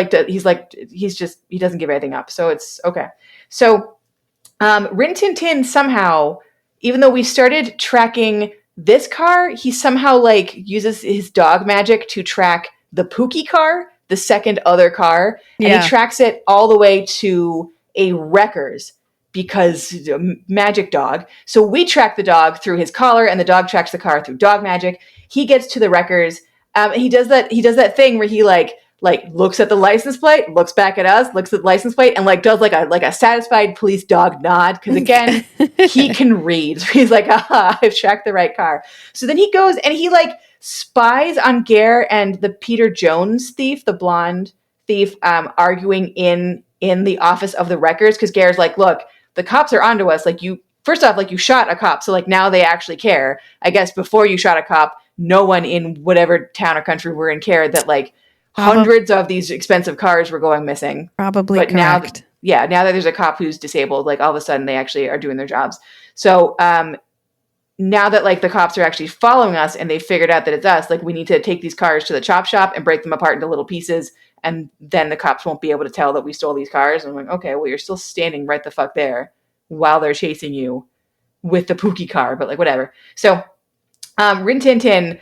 He doesn't give anything up. So it's okay. So... Rin Tin Tin somehow, even though we started tracking this car, he somehow like uses his dog magic to track the Pookie car, the second other car, and he tracks it all the way to a Wreckers because magic dog. So we track the dog through his collar, and the dog tracks the car through dog magic. He gets to the Wreckers. He does that thing where he like looks at the license plate, looks back at us, looks at the license plate, and like does like a satisfied police dog nod, because again he can read. So he's like, aha, I've tracked the right car. So then he goes and he like spies on Gare and the Peter Jones thief, the blonde thief, arguing in the office of the Wreckers, because Gare's like, look, the cops are onto us. Like, you first off, like, you shot a cop, so like now they actually care. I guess before you shot a cop, no one in whatever town or country we're in cared that like hundreds of these expensive cars were going missing. Probably but correct. Now that there's a cop who's disabled, like all of a sudden they actually are doing their jobs. So now that like the cops are actually following us and they figured out that it's us, like we need to take these cars to the chop shop and break them apart into little pieces, and then the cops won't be able to tell that we stole these cars. And I'm like, okay, well, you're still standing right the fuck there while they're chasing you with the Pookie car, but like whatever. So Rin Tin Tin,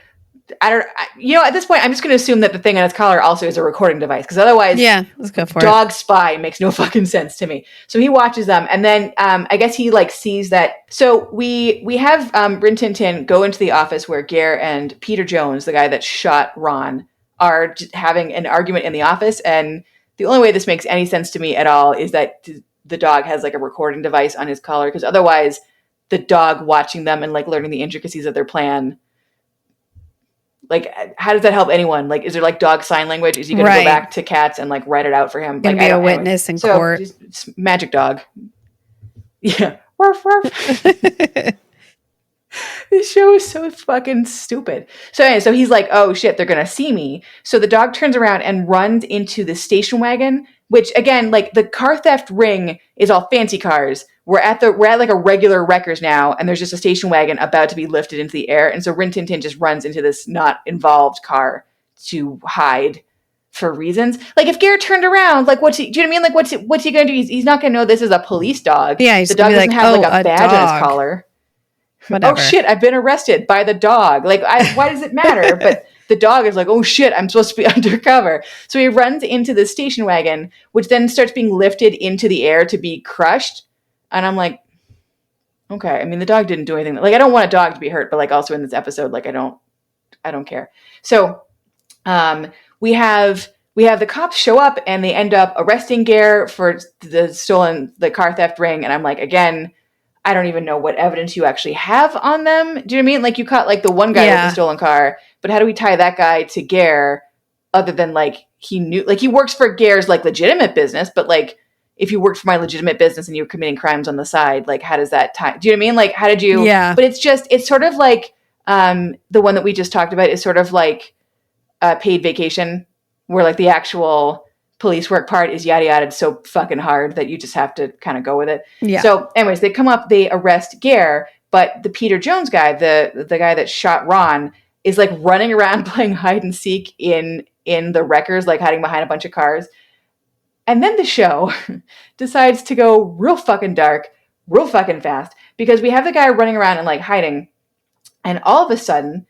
at this point, I'm just going to assume that the thing on his collar also is a recording device, because otherwise, let's go for dog spy makes no fucking sense to me. So he watches them, and then I guess he like sees that. So we have Rin Tin Tin go into the office where Gare and Peter Jones, the guy that shot Ron, are having an argument in the office, and the only way this makes any sense to me at all is that the dog has like a recording device on his collar, because otherwise, the dog watching them and like learning the intricacies of their plan. Like, how does that help anyone? Like, is there like dog sign language? Is he going to go back to Cats and like write it out for him? Going to be a witness in court. It's magic dog. Yeah. Ruff, ruff. This show is so fucking stupid. So anyway, so he's like, oh shit, they're going to see me. So the dog turns around and runs into the station wagon, which again, like the car theft ring is all fancy cars. We're at like a regular Wreckers now, and there's just a station wagon about to be lifted into the air. And so Rin Tin Tin just runs into this not involved car to hide for reasons. Like if Gare turned around, like do you know what I mean? Like what's he going to do? He's not going to know this is a police dog. Yeah, he's the dog doesn't have like a badge dog on his collar. Whatever. Oh shit, I've been arrested by the dog. Like why does it matter? But the dog is like, oh shit, I'm supposed to be undercover. So he runs into the station wagon, which then starts being lifted into the air to be crushed. And I'm like, okay. I mean, the dog didn't do anything. Like, I don't want a dog to be hurt, but like also in this episode, like I don't care. So we have the cops show up and they end up arresting Gare for the car theft ring. And I'm like, again, I don't even know what evidence you actually have on them. Do you know what I mean? Like, you caught like the one guy with the stolen car, but how do we tie that guy to Gare other than like he knew, like he works for Gare's like legitimate business, but like if you worked for my legitimate business and you were committing crimes on the side, like how does that tie? Do you know what I mean? Like, how did you? Yeah. But it's sort of like the one that we just talked about is sort of like paid vacation, where like the actual police work part is yada yada so fucking hard that you just have to kind of go with it. Yeah. So anyways, they come up, they arrest Gare, but the Peter Jones guy, the guy that shot Ron, is like running around playing hide and seek in the wreckers, like hiding behind a bunch of cars. And then the show decides to go real fucking dark, real fucking fast, because we have the guy running around and like hiding, and all of a sudden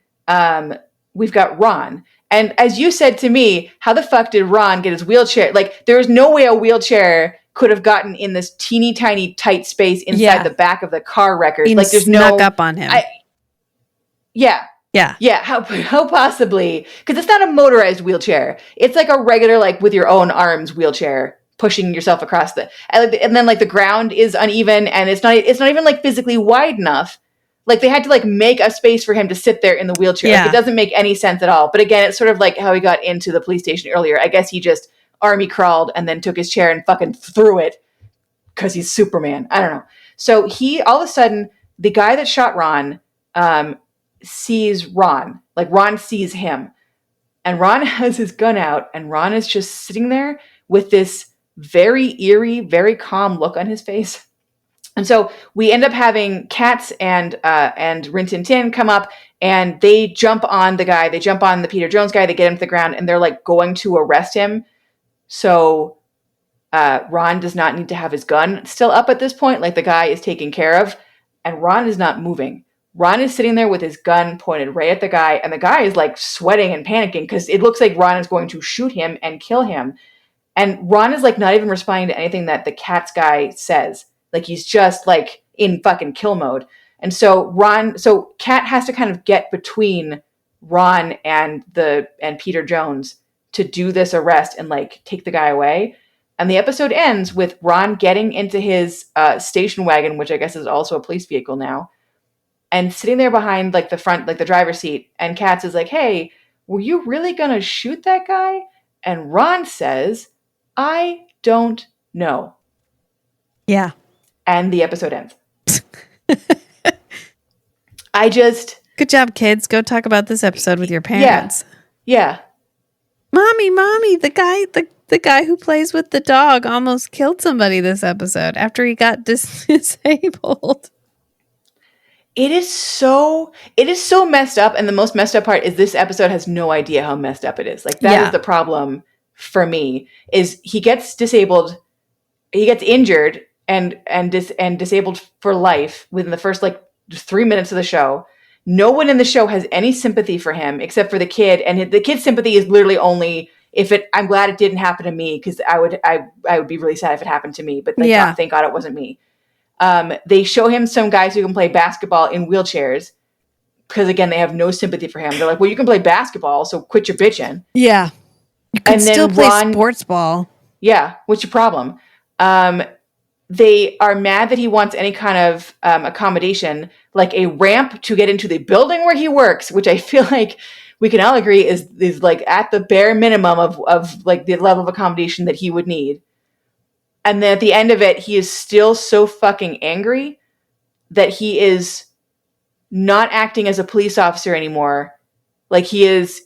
we've got Ron. And as you said to me, how the fuck did Ron get his wheelchair? Like, there was no way a wheelchair could have gotten in this teeny tiny tight space inside the back of the car wreckers. Like, there's snuck up on him. Yeah. How possibly? Because it's not a motorized wheelchair. It's like a regular, like with your own arms wheelchair, pushing yourself across and then like the ground is uneven, and it's not even like physically wide enough. Like, they had to like make a space for him to sit there in the wheelchair. Like, it doesn't make any sense at all. But again, it's sort of like how he got into the police station earlier. I guess he just army crawled and then took his chair and fucking threw it because he's Superman. I don't know. So he, all of a sudden, the guy that shot Ron sees Ron. Like, Ron sees him. And Ron has his gun out, and Ron is just sitting there with this very eerie, very calm look on his face. And so we end up having Katz and Rin Tin Tin come up, and they jump on the guy. They jump on the Peter Jones guy. They get him to the ground, and they're like going to arrest him. So Ron does not need to have his gun still up at this point. Like, the guy is taken care of, and Ron is not moving. Ron is sitting there with his gun pointed right at the guy, and the guy is like sweating and panicking because it looks like Ron is going to shoot him and kill him. And Ron is like not even responding to anything that the Katz guy says. Like, he's just like in fucking kill mode. And so Kat has to kind of get between Ron and Peter Jones to do this arrest and like take the guy away. And the episode ends with Ron getting into his station wagon, which I guess is also a police vehicle now, and sitting there behind like the front, like the driver's seat. And Katz is like, "Hey, were you really going to shoot that guy?" And Ron says, "I don't know." Yeah. And the episode ends. Good job, kids. Go talk about this episode with your parents. Yeah. Mommy, the guy who plays with the dog almost killed somebody this episode after he got disabled. It is so messed up. And the most messed up part is this episode has no idea how messed up it is. Like, that is the problem for me, is he gets disabled. He gets injured and disabled for life within the first like 3 minutes of the show. No one in the show has any sympathy for him except for the kid, and the kid's sympathy is literally only I'm glad it didn't happen to me, because I would be really sad if it happened to me. But thank God it wasn't me. They show him some guys who can play basketball in wheelchairs because, again, they have no sympathy for him. They're like, "Well, you can play basketball, so quit your bitching." Yeah, you can still play sports ball. Yeah, what's your problem? They are mad that he wants any kind of accommodation, like a ramp to get into the building where he works, which I feel like we can all agree is like at the bare minimum of like the level of accommodation that he would need. And then at the end of it, he is still so fucking angry that he is not acting as a police officer anymore. Like, he is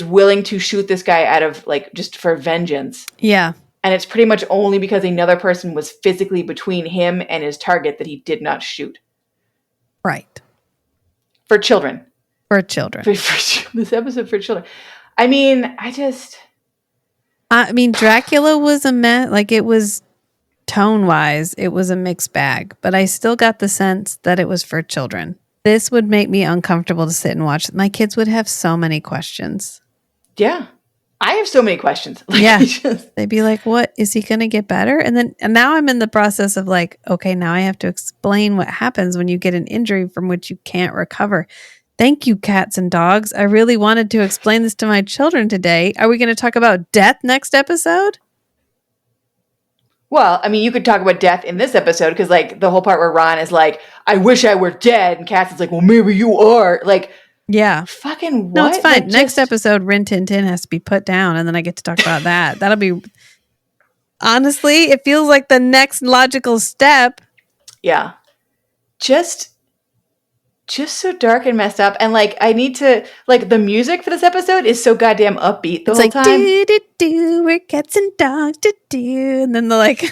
willing to shoot this guy out of like just for vengeance. Yeah. And it's pretty much only because another person was physically between him and his target that he did not shoot. Right. For children. For children. For this episode for children. I mean, Dracula was a mess. Like, it was tone-wise, it was a mixed bag. But I still got the sense that it was for children. This would make me uncomfortable to sit and watch. My kids would have so many questions. Yeah. I have so many questions. They'd be like, "What is he going to get better?" And now I'm in the process of like, okay, now I have to explain what happens when you get an injury from which you can't recover. Thank you, cats and dogs. I really wanted to explain this to my children today. Are we going to talk about death next episode? Well, I mean, you could talk about death in this episode because, like, the whole part where Ron is like, "I wish I were dead," and Cass is like, "Well, maybe you are." Like, Yeah. fucking what? No, it's fine. Like, Next episode, Rin Tin Tin has to be put down, and then I get to talk about that. That'll be... Honestly, it feels like the next logical step. Yeah. Just so dark and messed up. And, like, I need to... Like, the music for this episode is so goddamn upbeat the It's whole like, time. do, we're cats and dogs, do. And then the, like,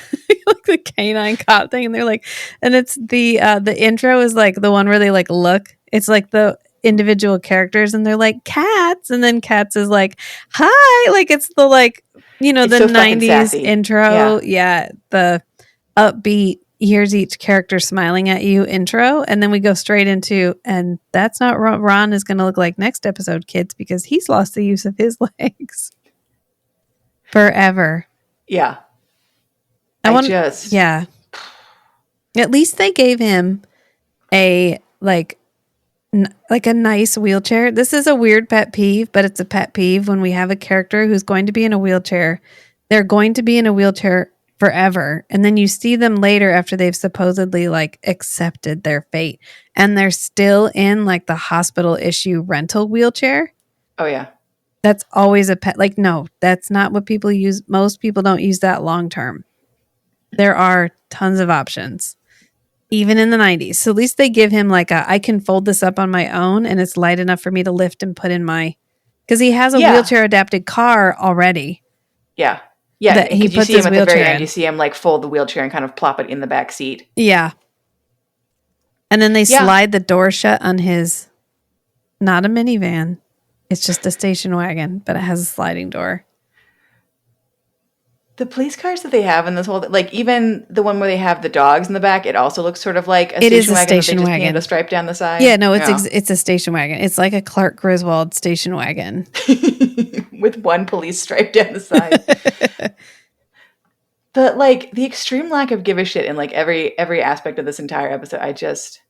like the K-9 cop thing, and they're like... And it's the intro is, like, the one where they, like, look. It's, like, the individual characters, and they're like, cats. And then Cats is like, hi. Like, it's the, like... You know, It's the so fucking 90s sassy. intro. Yeah. The upbeat, here's each character smiling at you intro. And then we go straight into, and that's not what Ron is going to look like next episode, kids, because he's lost the use of his legs forever. Yeah. Yeah. At least they gave him a, like a nice wheelchair. This is a weird pet peeve, but it's a pet peeve when we have a character who's going to be in a wheelchair. They're going to be in a wheelchair forever. And then you see them later after they've supposedly like accepted their fate. And they're still in like the hospital issue rental wheelchair. Oh, yeah. That's always a pet. Like, no, that's not what people use. Most people don't use that long term. There are tons of options. Even in the 90s. So at least they give him like I can fold this up on my own and it's light enough for me to lift and put in my... Because he has a wheelchair adapted car already. Yeah. Yeah. That he puts see his him at the very wheelchair end. in. You see him like fold the wheelchair and kind of plop it in the back seat. Yeah. And then they slide the door shut on his... Not a minivan. It's just a station wagon, but it has a sliding door. The police cars that they have in this whole, like even the one where they have the dogs in the back, it also looks sort of like a station wagon. Station wagon. Painted a stripe down the side. Yeah, no, it's a station wagon. It's like a Clark Griswold station wagon with one police stripe down the side. But like the extreme lack of give a shit in like every aspect of this entire episode, I just.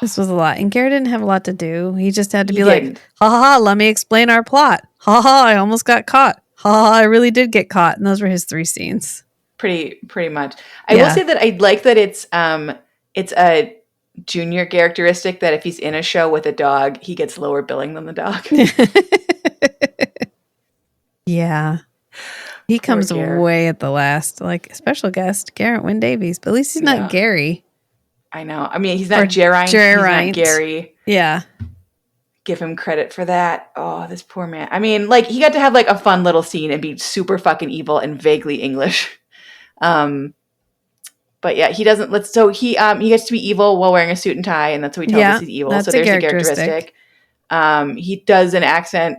This was a lot, and Garrett didn't have a lot to do. He just had to be like, "Ha ha ha! Let me explain our plot. Ha ha! I almost got caught. I really did get caught." And those were his 3 scenes. Pretty much. I will say that I like that it's a Junior characteristic that if he's in a show with a dog, he gets lower billing than the dog. Yeah. He comes way at the last, like special guest, Garrett Wynn Davies. But at least he's not Gary. I know. I mean, he's not Geraint. He's not Gary. Yeah. Give him credit for that. Oh, this poor man. I mean, like, he got to have, like, a fun little scene and be super fucking evil and vaguely English. But, yeah, he doesn't... he gets to be evil while wearing a suit and tie, and that's what he tells us he's evil. So there's a characteristic. He does an accent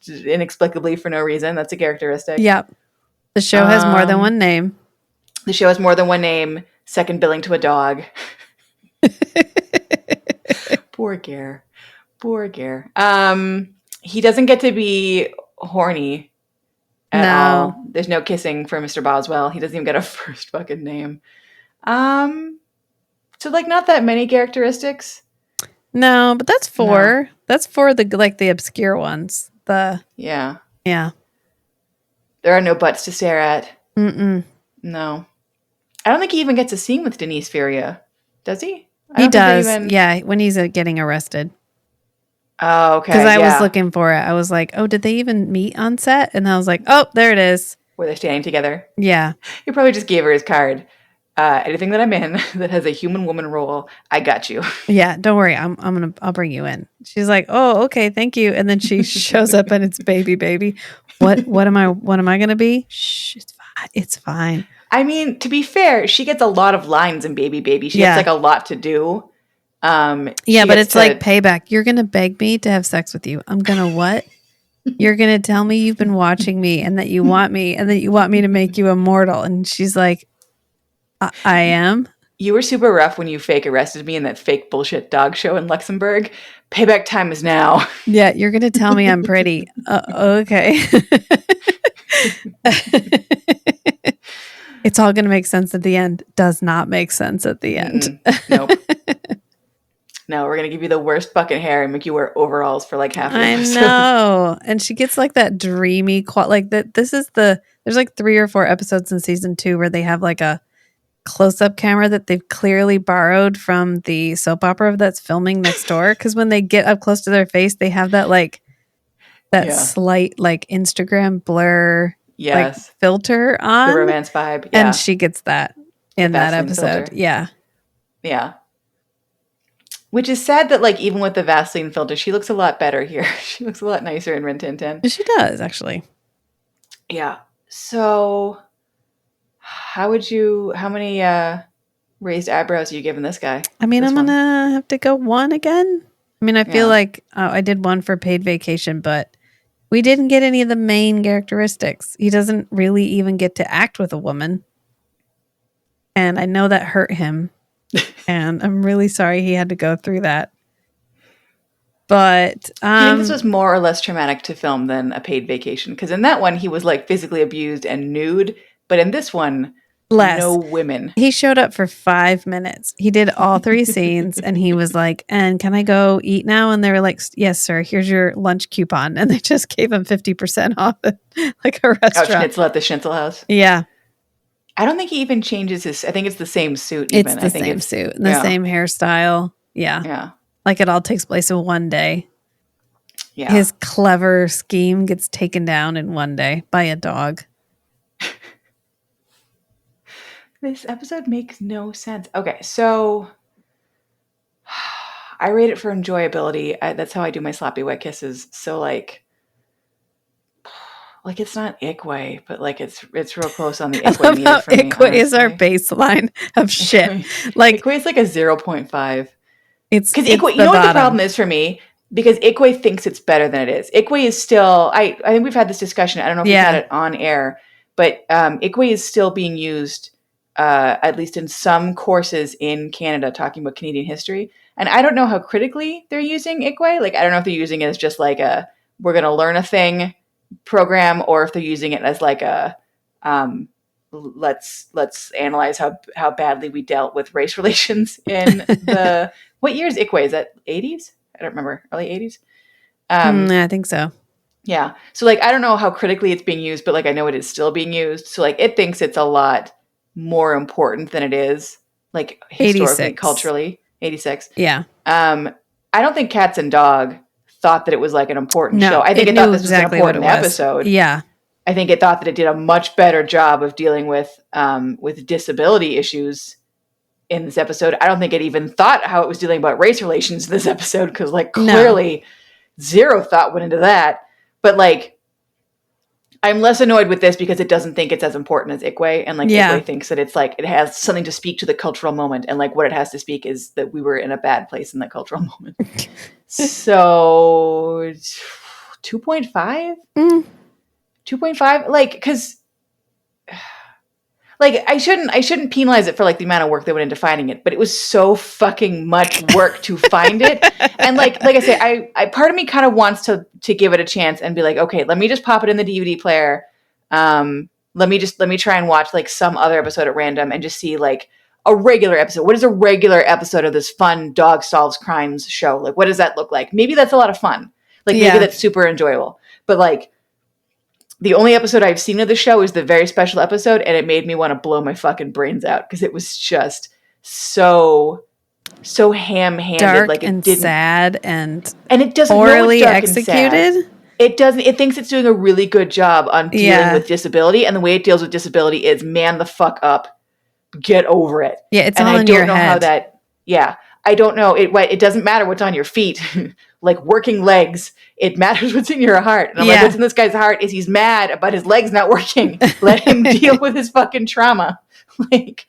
inexplicably for no reason. That's a characteristic. Yep. The show has more than one name. The show has more than one name. Second billing to a dog. Poor Gare. He doesn't get to be horny at all. There's no kissing for Mr. Boswell. He doesn't even get a first fucking name. So like not that many characteristics. No, but that's 4. No. That's 4 the obscure ones. Yeah. There are no butts to stare at. Mm-mm. No. I don't think he even gets a scene with Denise Virieux. Does he? He does. Yeah, when he's getting arrested. Oh, okay. Because I was looking for it. I was like, oh, did they even meet on set? And I was like, oh, there it is. Were they standing together? Yeah. He probably just gave her his card. Anything that I'm in that has a human woman role, I got you. Yeah, don't worry. I'll bring you in. She's like, oh, okay, thank you. And then she shows up and it's baby. What am I gonna be? Shh, it's fine. I mean, to be fair, she gets a lot of lines in Baby. She gets like a lot to do. But it's like payback. You're going to beg me to have sex with you. I'm going to what? You're going to tell me you've been watching me and that you want me and that you want me to make you immortal. And she's like, I am. You were super rough when you fake arrested me in that fake bullshit dog show in Luxembourg. Payback time is now. Yeah, you're going to tell me I'm pretty. Okay. It's all going to make sense at the end. Does not make sense at the end. Nope. No, we're going to give you the worst fucking hair and make you wear overalls for like half the episode. I know. And she gets like that dreamy like that. This is the There's like 3 or 4 episodes in season 2 where they have like a close-up camera that they've clearly borrowed from the soap opera that's filming next door. Because when they get up close to their face, they have that like that slight like Instagram blur like filter on. The romance vibe. Yeah. And she gets that in that episode. Filter. Yeah. Yeah. Which is sad that like even with the Vaseline filter, she looks a lot better here. She looks a lot nicer in Rin Tin Tin. She does, actually. Yeah. So how many raised eyebrows are you giving this guy? I mean, I'm going to have to go 1 again. I mean, I feel like I did 1 for Paid Vacation, but we didn't get any of the main characteristics. He doesn't really even get to act with a woman. And I know that hurt him. And I'm really sorry he had to go through that. But do you think this was more or less traumatic to film than A Paid Vacation? Because in that one, he was like physically abused and nude. But in this one, less. No women. He showed up for 5 minutes. He did all 3 scenes and he was like, and can I go eat now? And they were like, yes, sir. Here's your lunch coupon. And they just gave him 50% off it, like a restaurant. Oh, Schnitzel at the Schnitzel house? Yeah. I don't think he even changes his, I think it's the same suit. Even. It's the same suit and the same hairstyle. Yeah. Yeah. Like it all takes place in one day. Yeah. His clever scheme gets taken down in one day by a dog. This episode makes no sense. Okay, so I rate it for enjoyability. That's how I do my sloppy wet kisses. So like it's not Ikwe, but like it's real close on the Ikwe meter for me. Ikwe is our baseline of shit. Like Ikwe is like a 0.5. It's because Ikwe. You know what the problem is for me? Because Ikwe thinks it's better than it is. Ikwe is still. I think we've had this discussion. I don't know if we've had it on air, but Ikwe is still being used. At least in some courses in Canada, talking about Canadian history. And I don't know how critically they're using Ikwe. Like, I don't know if they're using it as just like a, we're going to learn a thing program, or if they're using it as like a, let's analyze how badly we dealt with race relations in the, what year is Ikwe? Is that 80s? I don't remember. Early 80s? I think so. Yeah. So like, I don't know how critically it's being used, but like, I know it is still being used. So like, it thinks it's a lot more important than it is, like historically, 86. culturally. 86. Yeah. I don't think Cats and Dog thought that it was like an important show. I think it thought this exactly was an important episode. Yeah. I think it thought that it did a much better job of dealing with disability issues in this episode. I don't think it even thought how it was dealing about race relations in this episode, because like clearly zero thought went into that. But like, I'm less annoyed with this because it doesn't think it's as important as Ikwe. And like Ikwe thinks that it's like, it has something to speak to the cultural moment. And like what it has to speak is that we were in a bad place in that cultural moment. So 2.5? 2.5? Like, cause like I shouldn't penalize it for like the amount of work that went into finding it, but it was so fucking much work to find it. And like I say, I part of me kind of wants to give it a chance and be like, okay, let me just pop it in the DVD player. Let me try and watch like some other episode at random and just see like a regular episode. What is a regular episode of this fun dog solves crimes show? Like, what does that look like? Maybe that's a lot of fun. Like maybe that's super enjoyable, but like, the only episode I've seen of the show is the very special episode, and it made me want to blow my fucking brains out because it was just so ham-handed, dark like it and didn't, sad and it doesn't poorly executed. It doesn't. It thinks it's doing a really good job on dealing with disability, and the way it deals with disability is man the fuck up, get over it. Yeah, it's and all I in don't your know head. how that. Yeah, I don't know. It doesn't matter what's on your feet. Like working legs, it matters what's in your heart. And I'm like, what's in this guy's heart is he's mad about his legs not working. Let him deal with his fucking trauma. Like,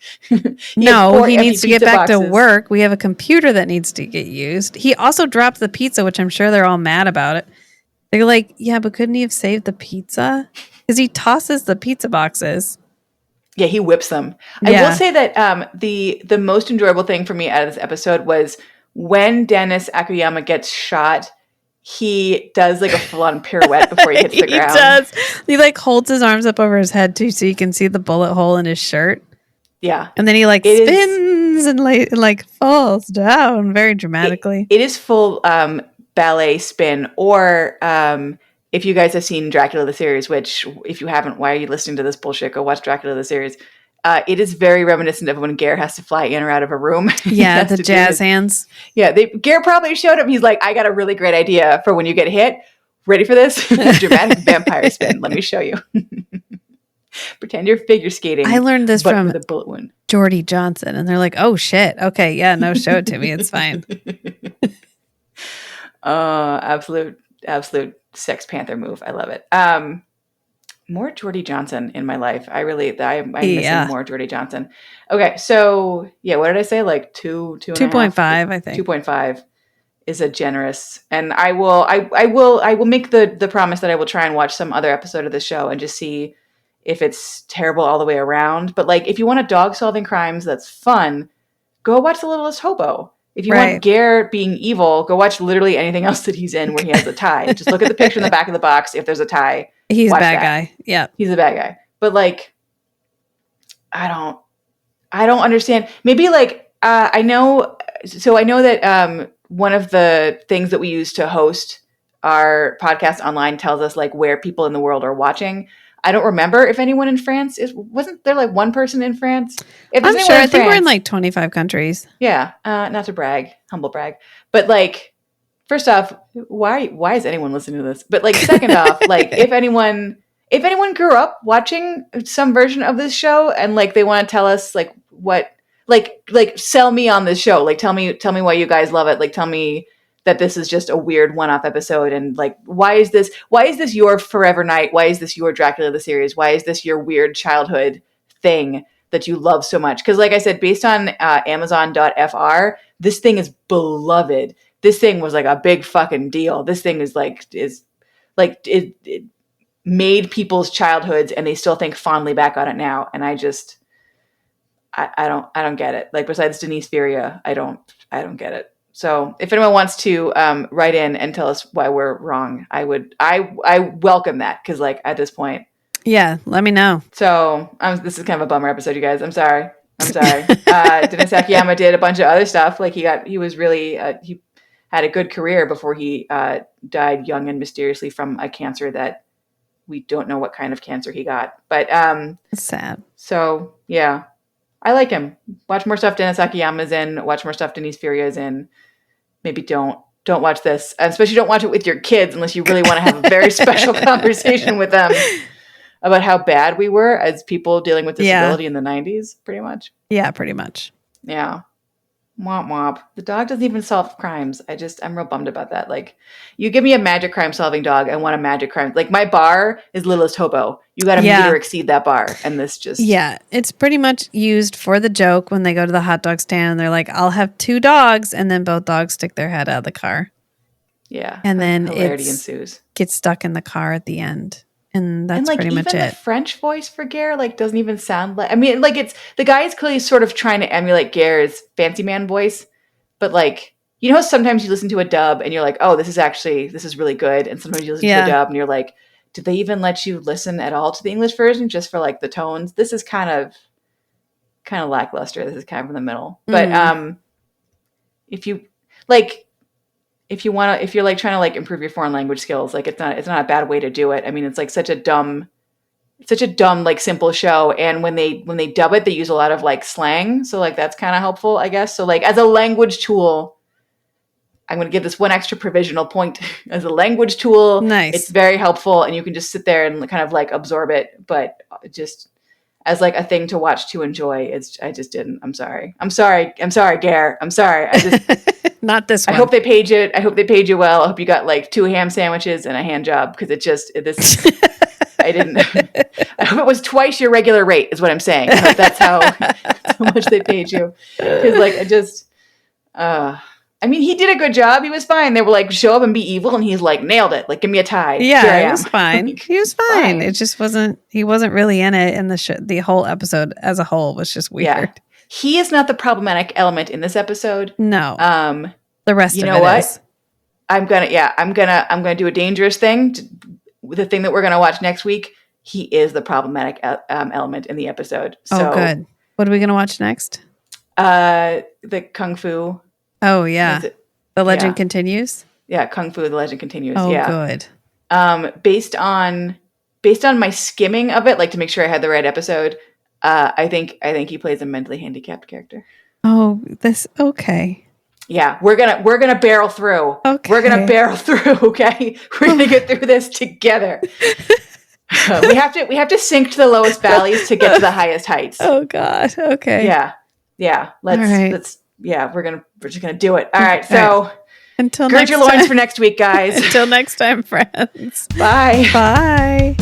no, he needs to get back to work. We have a computer that needs to get used. He also dropped the pizza, which I'm sure they're all mad about it. They're like, yeah, but couldn't he have saved the pizza? Because he tosses the pizza boxes. Yeah, he whips them. I will say that the most enjoyable thing for me out of this episode was when Dennis Akayama gets shot, he does like a full-on pirouette before he hits the ground. He does. He like holds his arms up over his head too, so you can see the bullet hole in his shirt. Yeah, and then he like spins and like falls down very dramatically. It is full ballet spin, or if you guys have seen Dracula the series, which if you haven't, why are you listening to this bullshit? Go watch Dracula the series. It is very reminiscent of when Gare has to fly in or out of a room. Yeah, the jazz hands. Yeah, Gare probably showed him. He's like, I got a really great idea for when you get hit. Ready for this? Dramatic vampire spin. Let me show you. Pretend you're figure skating. I learned this from the bullet wound. Jordy Johnson, and they're like, "Oh shit, okay, yeah, no, show it to me, it's fine." Absolute Sex Panther move. I love it. More Jordy Johnson in my life. I'm missing more Jordy Johnson. Okay, so yeah, what did I say? Like 2.5, I think 2.5 is a generous. And I will make the promise that I will try and watch some other episode of the show and just see if it's terrible all the way around. But like, if you want a dog solving crimes that's fun, go watch The Littlest Hobo. If you want Gare being evil, go watch literally anything else that he's in where he has a tie. Just look at the picture in the back of the box. If there's a tie, he's a bad guy. Yeah, he's a bad guy. But like, I don't understand. Maybe like I know that one of the things that we use to host our podcast online tells us like where people in the world are watching. I don't remember if anyone in France wasn't there like one person in France? I'm sure. I think we're in like 25 countries. Yeah. Not to brag, humble brag. But like, first off, why is anyone listening to this? But like, second off, like if anyone grew up watching some version of this show and like they want to tell us like what, like sell me on this show, like tell me why you guys love it. Like tell me that this is just a weird one-off episode. And like, why is this your forever night? Why is this your Dracula the series? Why is this your weird childhood thing that you love so much? Because like I said, based on Amazon.fr, this thing is beloved. This thing was like a big fucking deal. This thing is it made people's childhoods and they still think fondly back on it now. And I don't get it. Like besides Denise Virieux, I don't get it. So if anyone wants to write in and tell us why we're wrong, I welcome that. Cause like at this point. Yeah. Let me know. So this is kind of a bummer episode, you guys. I'm sorry. Denise Akayama did a bunch of other stuff. Like he had a good career before he died young and mysteriously from a cancer that we don't know what kind of cancer he got. But it's sad. So yeah, I like him. Watch more stuff Dennis Akiyama's in. Watch more stuff Denise Virieux is in. Maybe don't watch this. And especially don't watch it with your kids unless you really want to have a very special conversation with them about how bad we were as people dealing with disability in the 90s, pretty much. Yeah, pretty much. Yeah. Womp womp. The dog doesn't even solve crimes. I'm real bummed about that. Like, you give me a magic crime solving dog, I want a magic crime. Like, my bar is Littlest Hobo. You got to meet or exceed that bar. And this just... Yeah, it's pretty much used for the joke when they go to the hot dog stand. And they're like, I'll have 2 dogs. And then both dogs stick their head out of the car. Yeah. And then hilarity ensues. Gets stuck in the car at the end. And that's pretty much it. The French voice for Gare doesn't even sound like... I mean, like, it's... The guy is clearly sort of trying to emulate Gare's fancy man voice. But, like, you know how sometimes you listen to a dub and you're like, oh, this is really good. And sometimes you listen to a dub and you're like, did they even let you listen at all to the English version just for, like, the tones? This is kind of lackluster. This is kind of in the middle. But if you're like trying to like improve your foreign language skills, like it's not a bad way to do it. I mean, it's like such a dumb like simple show, and when they dub it, they use a lot of like slang, so like that's kind of helpful, I guess. So like as a language tool, I'm going to give this one extra provisional point. As a language tool, nice, it's very helpful, and you can just sit there and kind of like absorb it. But just as like a thing to watch to enjoy, I just didn't. I'm sorry, Gare. I'm sorry. I just. Not this one. I hope they paid you well. I hope you got like 2 ham sandwiches and a hand job, because I didn't. I hope it was twice your regular rate is what I'm saying. I hope that's how much they paid you. Because like I mean, he did a good job. He was fine. They were like, show up and be evil, and he's like, nailed it. Like, give me a tie. Yeah, it was fine. He was fine. It just wasn't. He wasn't really in it. And the whole episode as a whole was just weird. Yeah. He is not the problematic element in this episode. No. The rest of it is. I'm gonna do a dangerous thing. The thing that we're gonna watch next week. He is the problematic element in the episode. So, good. What are we gonna watch next? The Kung Fu. Oh yeah. The Legend Continues. Yeah, Kung Fu: The Legend Continues. Oh, yeah. Good. Based on my skimming of it, like to make sure I had the right episode, I think he plays a mentally handicapped character. Oh, okay. Yeah, we're gonna barrel through. Okay. We're gonna barrel through. Okay, we're gonna get through this together. We have to sink to the lowest valleys to get to the highest heights. Oh God. Okay. Yeah. Let's. Yeah, we're just gonna do it. All right. So All right. Until gird next your loins time. for next week, guys. Until next time, friends. Bye. Bye.